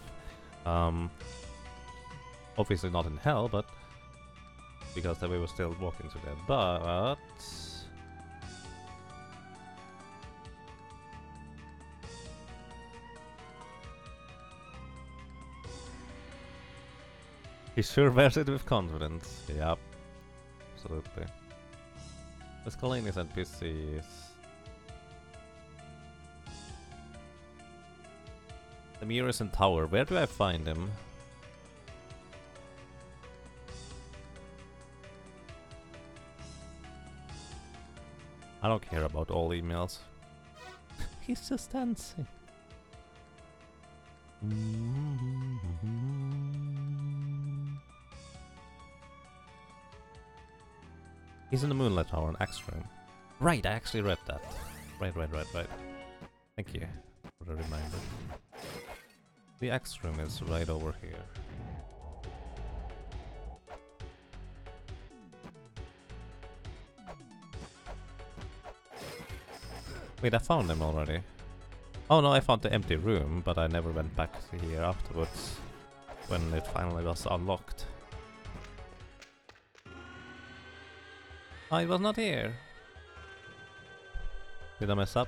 Obviously not in hell, but because we were still walking through there. But he sure wears it with confidence. Yep, absolutely. Miscellaneous NPCs. The mirrors in tower. Where do I find him? I don't care about all emails. He's just dancing. He's in the Moonlight Tower in Axe Room. Right, I actually read that. Right. Thank you for the reminder. The Axe Room is right over here. Wait, I found them already. Oh no, I found the empty room, but I never went back to here afterwards when it finally was unlocked. I was not here. Did I mess up?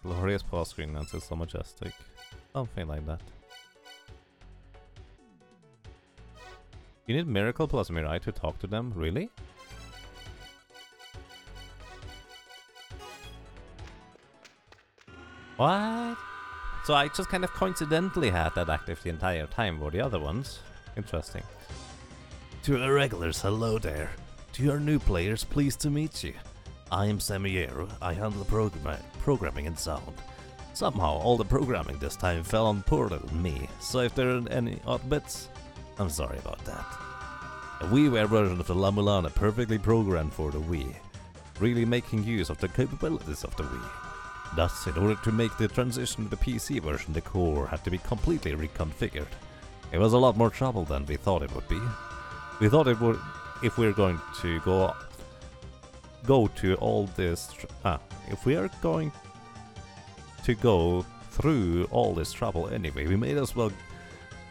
Glorious pause screen until so majestic. Something like that. You need Miracle plus Mirai to talk to them? Really? What? So I just kind of coincidentally had that active the entire time for the other ones. Interesting. To the regulars, hello there. To your new players, pleased to meet you. I am Samiero. I handle programming and sound. Somehow, all the programming this time fell on poor little me, so if there are any odd bits, I'm sorry about that. A WiiWare version of the La-Mulana perfectly programmed for the Wii, really making use of the capabilities of the Wii. Thus, in order to make the transition to the PC version, the core had to be completely reconfigured. It was a lot more trouble than we thought it would be. We thought it would, if we're going to go to all this, if we are going to go through all this trouble anyway, we may as well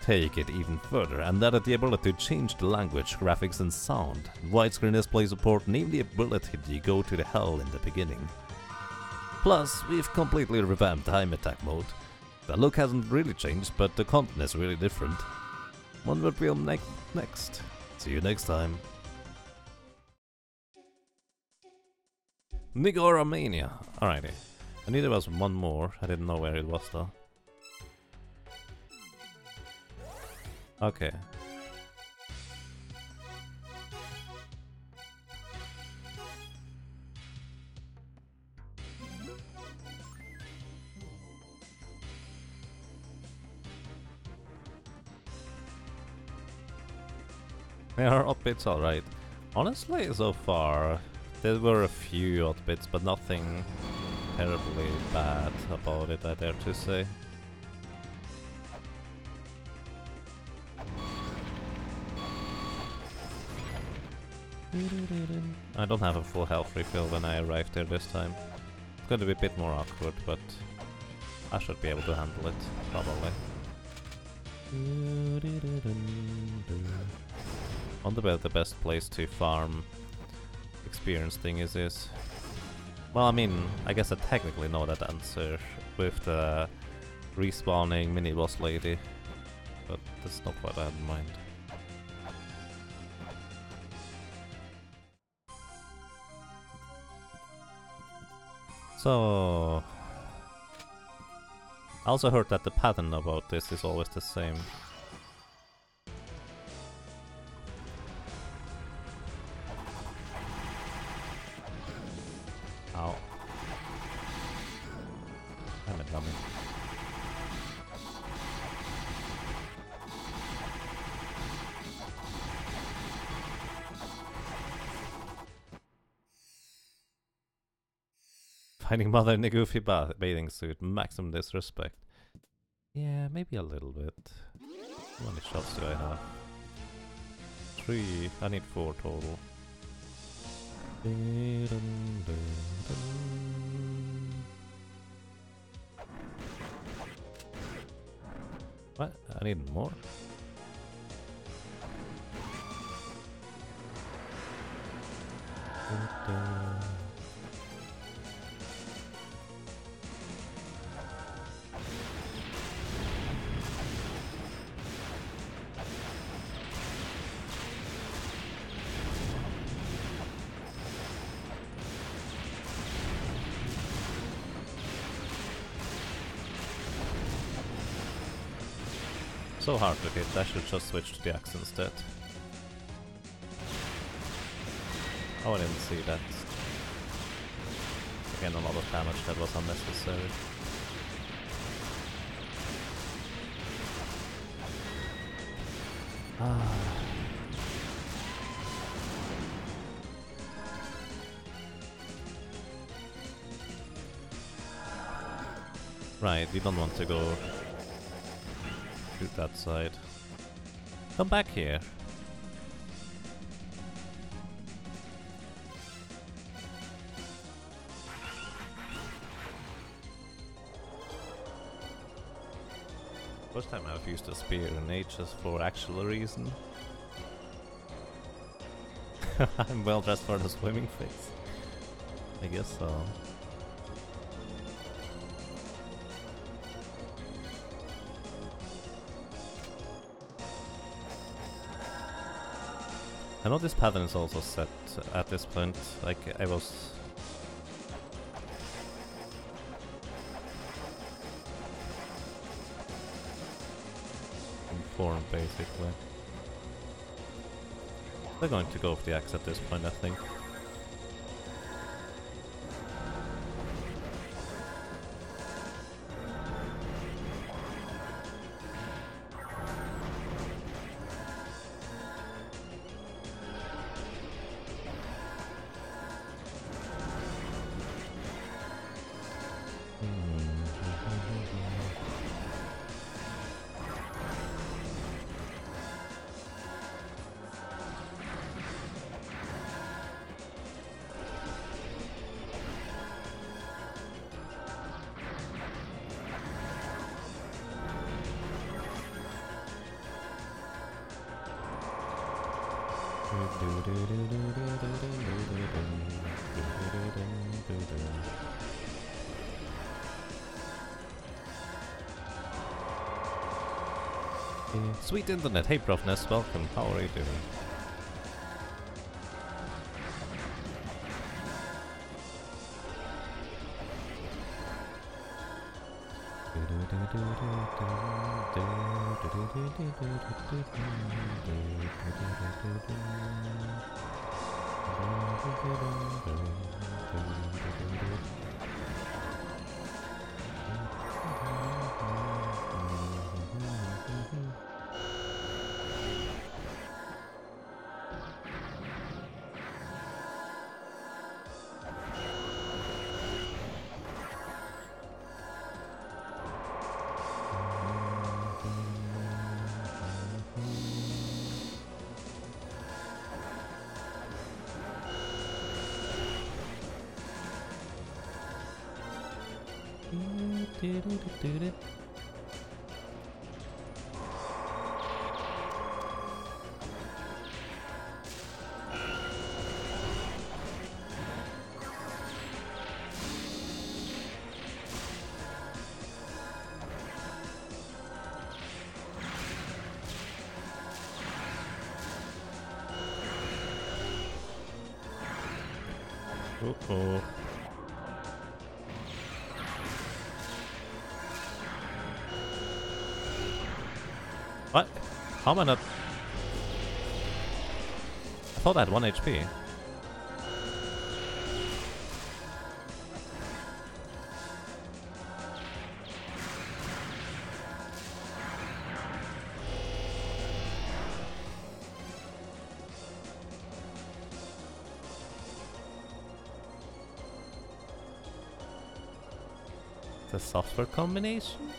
take it even further, and that the ability to change the language, graphics and sound, widescreen display support, and even the ability to go to the hell in the beginning. Plus, we've completely revamped time attack mode. The look hasn't really changed, but the content is really different. Wonder what we'll next. See you next time. Nigoramania. Alrighty. I knew there was one more. I didn't know where it was though. Okay. They are odd bits alright. Honestly, so far, there were a few odd bits, but nothing terribly bad about it, I dare to say. I don't have a full health refill when I arrive there this time. It's going to be a bit more awkward, but I should be able to handle it, probably. Wonder where the best place to farm experience thing is. Well, I mean, I guess I technically know that answer with the respawning mini-boss lady, but that's not what I had in mind. So, I also heard that the pattern about this is always the same. Ow. I'm a dummy. Finding mother in a goofy bathing suit. Maximum disrespect. Yeah, maybe a little bit. How many shots do I have? 3. I need 4 total. What? I need more? So hard to hit, I should just switch to the axe instead. Oh, I didn't see that. Again, a lot of damage that was unnecessary. Right, we don't want to go shoot that side. Come back here. First time I've used a spear in ages for actual reason. I'm well dressed for the swimming phase. I guess so. I know this pattern is also set at this point, like I was... informed basically. They're going to go with the axe at this point, I think. Sweet internet, hey Profness, welcome, how are you doing? Uh-oh. What? How am I not... I thought I had 1 HP. The software combination?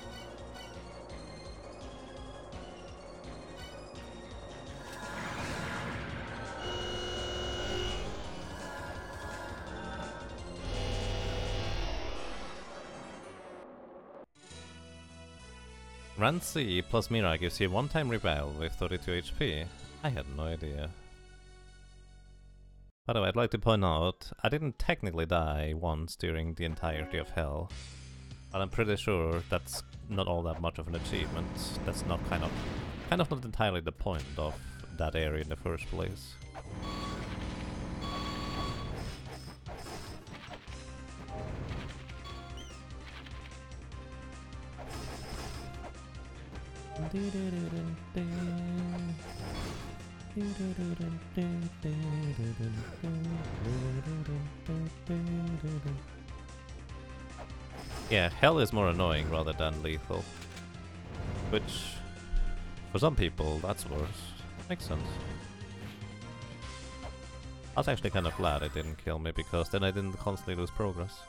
Rancy plus Mira gives you one-time revival with 32 HP. I had no idea. By the way, I'd like to point out, I didn't technically die once during the entirety of Hell. But I'm pretty sure that's not all that much of an achievement. That's not kind of not entirely the point of that area in the first place. Yeah, Hell is more annoying rather than lethal. Which, for some people, that's worse. Makes sense. I was actually kind of glad it didn't kill me, because then I didn't constantly lose progress.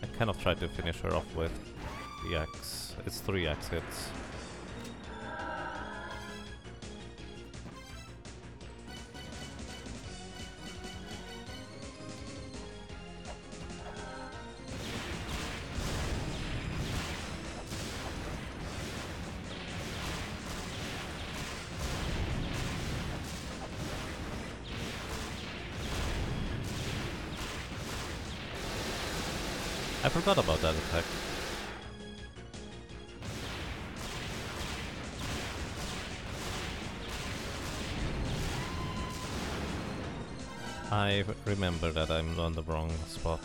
I kind of tried to finish her off with the axe. It's 3 axe hits. I forgot about that attack. I remember that I'm on the wrong spot.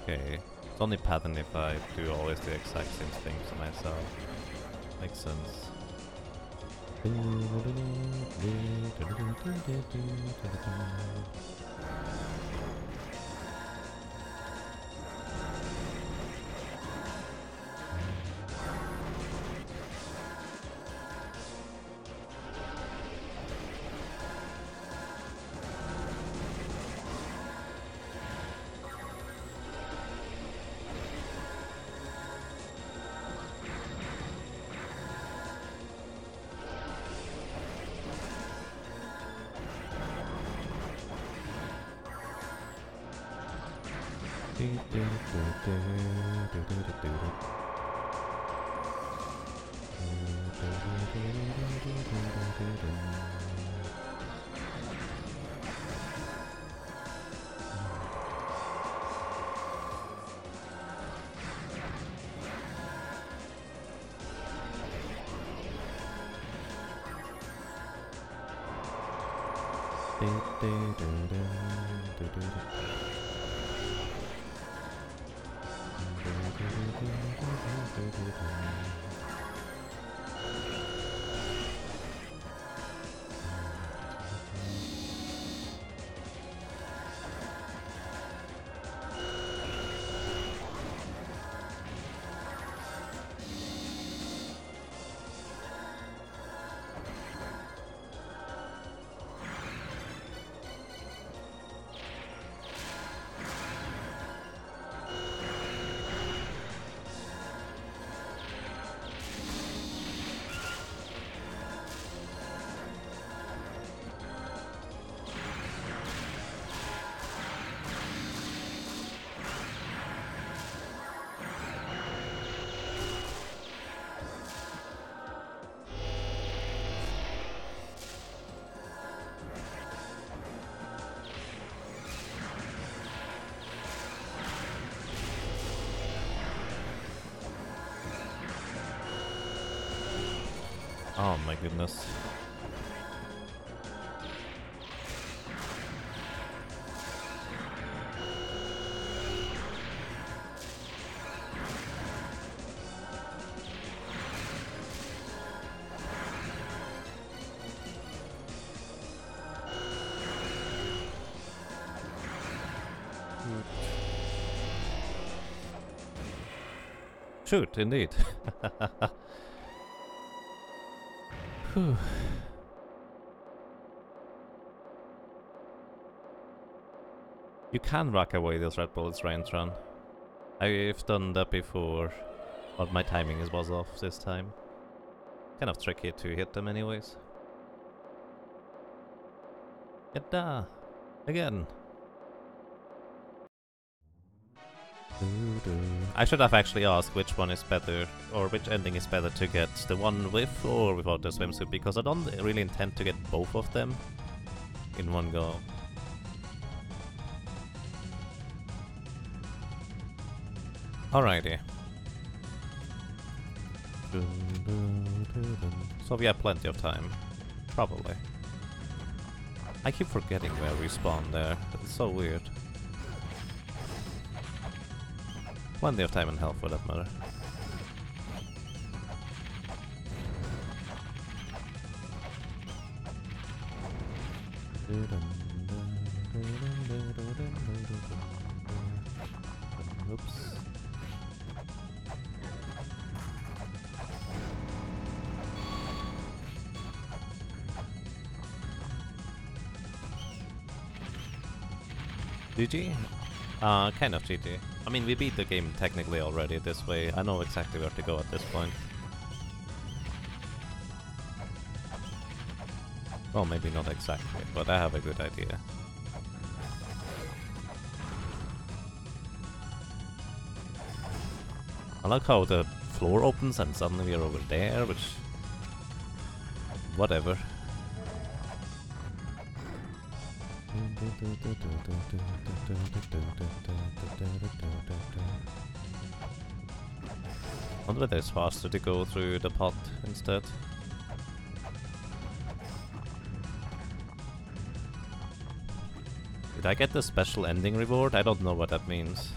Okay, it's only pattern if I do always the exact same thing to myself. Makes sense. Oh my goodness. Shoot, indeed. Whew. You can rock away those red bullets, Raintron. I've done that before, but my timing was off this time. Kind of tricky to hit them anyways. Yada! Again! I should have actually asked which one is better, or which ending is better to get, the one with or without the swimsuit, because I don't really intend to get both of them in one go. Alrighty. So we have plenty of time. Probably. I keep forgetting where we spawn there. It's so weird. Plenty of time and health for that matter. Oops. GG? Kind of GG. I mean, we beat the game technically already this way. I know exactly where to go at this point. Well, maybe not exactly, but I have a good idea. I like how the floor opens and suddenly we're over there, which... whatever. I wonder whether it's faster to go through the pot instead. Did I get the special ending reward? I don't know what that means.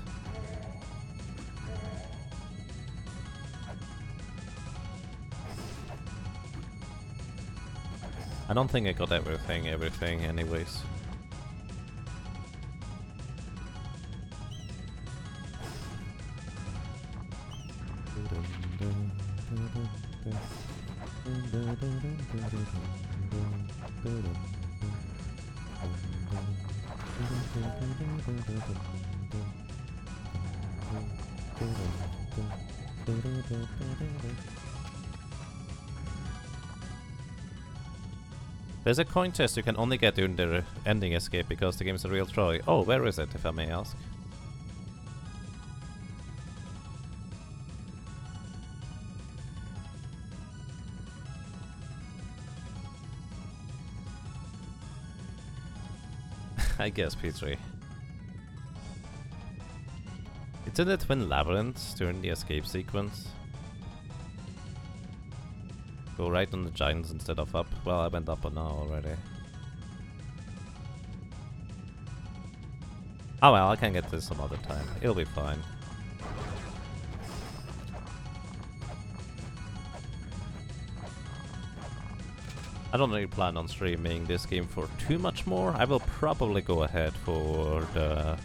I don't think I got everything anyways. There's a coin chest you can only get during the ending escape because the game is a real Troy. Oh, where is it, if I may ask? I guess P3. It's in the Twin Labyrinths during the escape sequence. Go right on the giants instead of up. Well, I went up on now already. Oh well, I can get this some other time. It'll be fine. I don't really plan on streaming this game for too much more. I will probably go ahead for the...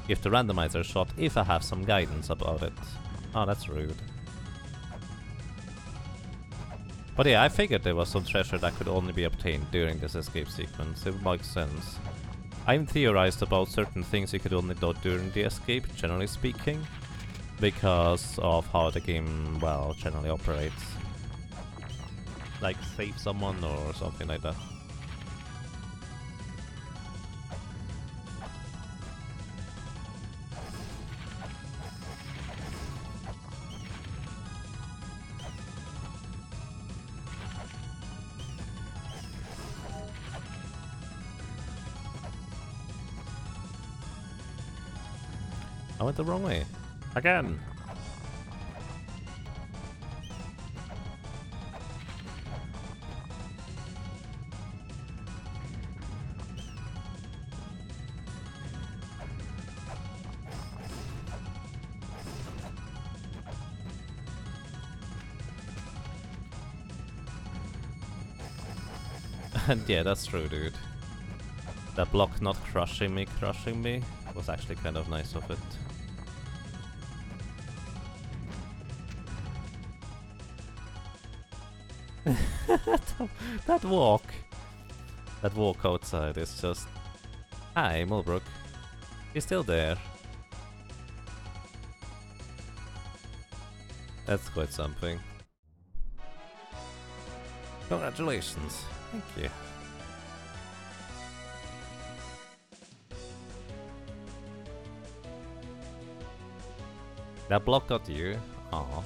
give the randomizer a shot if I have some guidance about it. Oh, that's rude. But yeah, I figured there was some treasure that could only be obtained during this escape sequence. It makes sense. I'm theorized about certain things you could only do during the escape, generally speaking, because of how the game, well, generally operates. Like save someone or something like that. I went the wrong way. Again. And yeah, that's true, dude. That block not crushing me was actually kind of nice of it. That walk outside is just... Hi, Mulbrook. You're still there. That's quite something. Congratulations. Thank you. That block got you. Aw.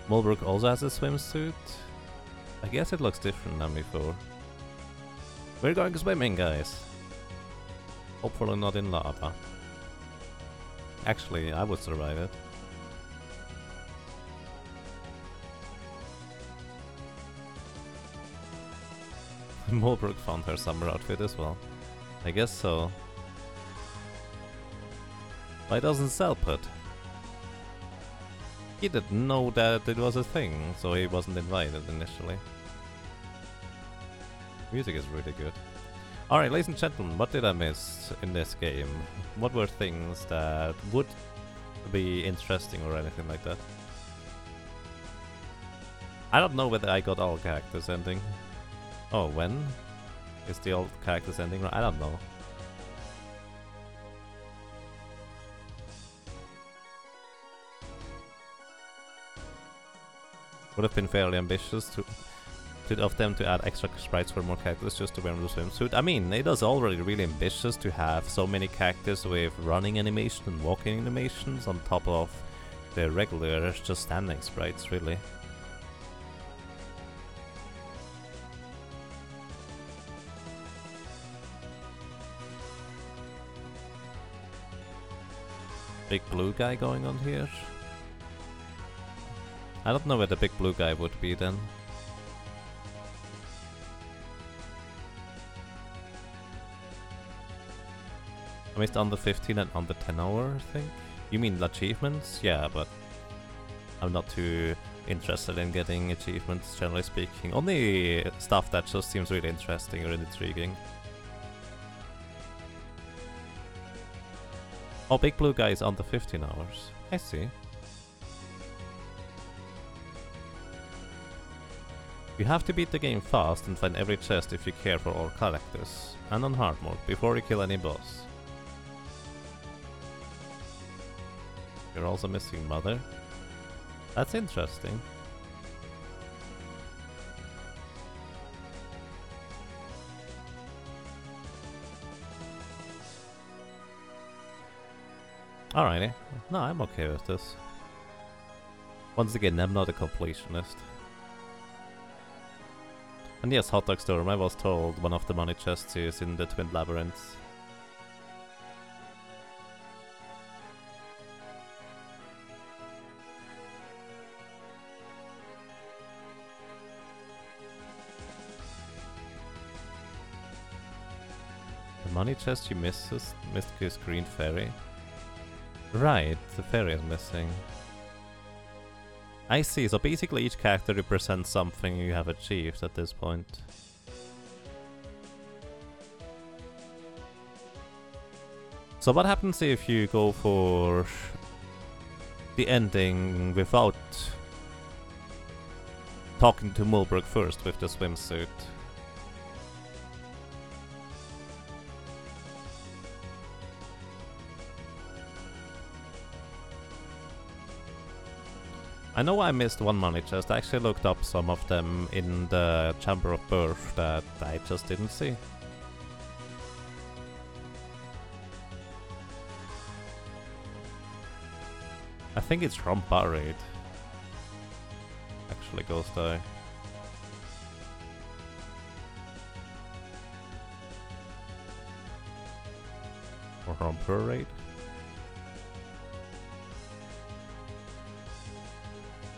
Mulbrook also has a swimsuit. I guess it looks different than before. We're going swimming, guys. Hopefully not in lava. Actually, I would survive it. Mulbrook found her summer outfit as well. I guess so. Why doesn't Cell put? He didn't know that it was a thing, so he wasn't invited initially. Music is really good. Alright, ladies and gentlemen, what did I miss in this game? What were things that would be interesting or anything like that? I don't know whether I got all characters ending. Oh, when? Is the old characters ending? I don't know. Would have been fairly ambitious of them to add extra sprites for more characters just to wear the swimsuit. I mean, it is already really ambitious to have so many characters with running animation and walking animations on top of the regular just standing sprites, really. Big blue guy going on here. I don't know where the big blue guy would be then. I missed under 15 and under 10 hour, I think. You mean achievements? Yeah, but I'm not too interested in getting achievements, generally speaking. Only stuff that just seems really interesting or intriguing. Oh, big blue guy is under 15 hours. I see. You have to beat the game fast and find every chest if you care for all characters, and on hard mode, before you kill any boss. You're also missing Mother. That's interesting. Alrighty. No, I'm okay with this. Once again, I'm not a completionist. And yes, Hot Dog Storm, I was told one of the money chests is in the Twin Labyrinths. The money chest you missed is Green Fairy. Right, the fairy is missing. I see, so basically each character represents something you have achieved at this point. So what happens if you go for the ending without talking to Mulbrook first with the swimsuit? I know I missed one money chest. I actually looked up some of them in the Chamber of Birth that I just didn't see. I think it's from Buried. Actually, Ghost Eye. Or from Parade.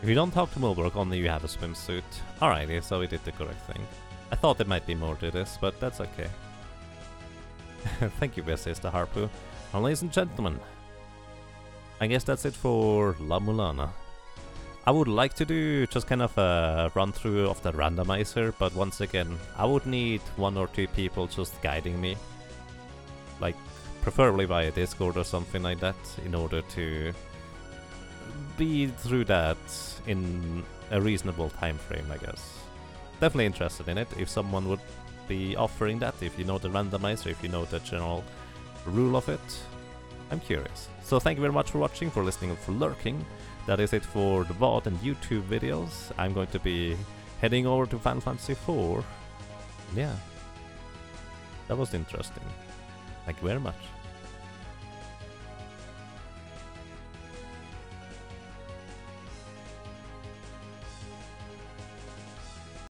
If you don't talk to Mulbrook, only you have a swimsuit. Alrighty, so we did the correct thing. I thought there might be more to this, but that's okay. Thank you, Sister Harpu. And ladies and gentlemen, I guess that's it for La-Mulana. I would like to do just kind of a run through of the randomizer, but once again, I would need 1 or 2 people just guiding me. Like, preferably via Discord or something like that, in order to be through that in a reasonable time frame, I guess. Definitely interested in it, if someone would be offering that, if you know the randomizer, if you know the general rule of it. I'm curious. So thank you very much for watching, for listening, and for lurking. That is it for the VOD and YouTube videos. I'm going to be heading over to Final Fantasy IV. Yeah. That was interesting. Thank you very much.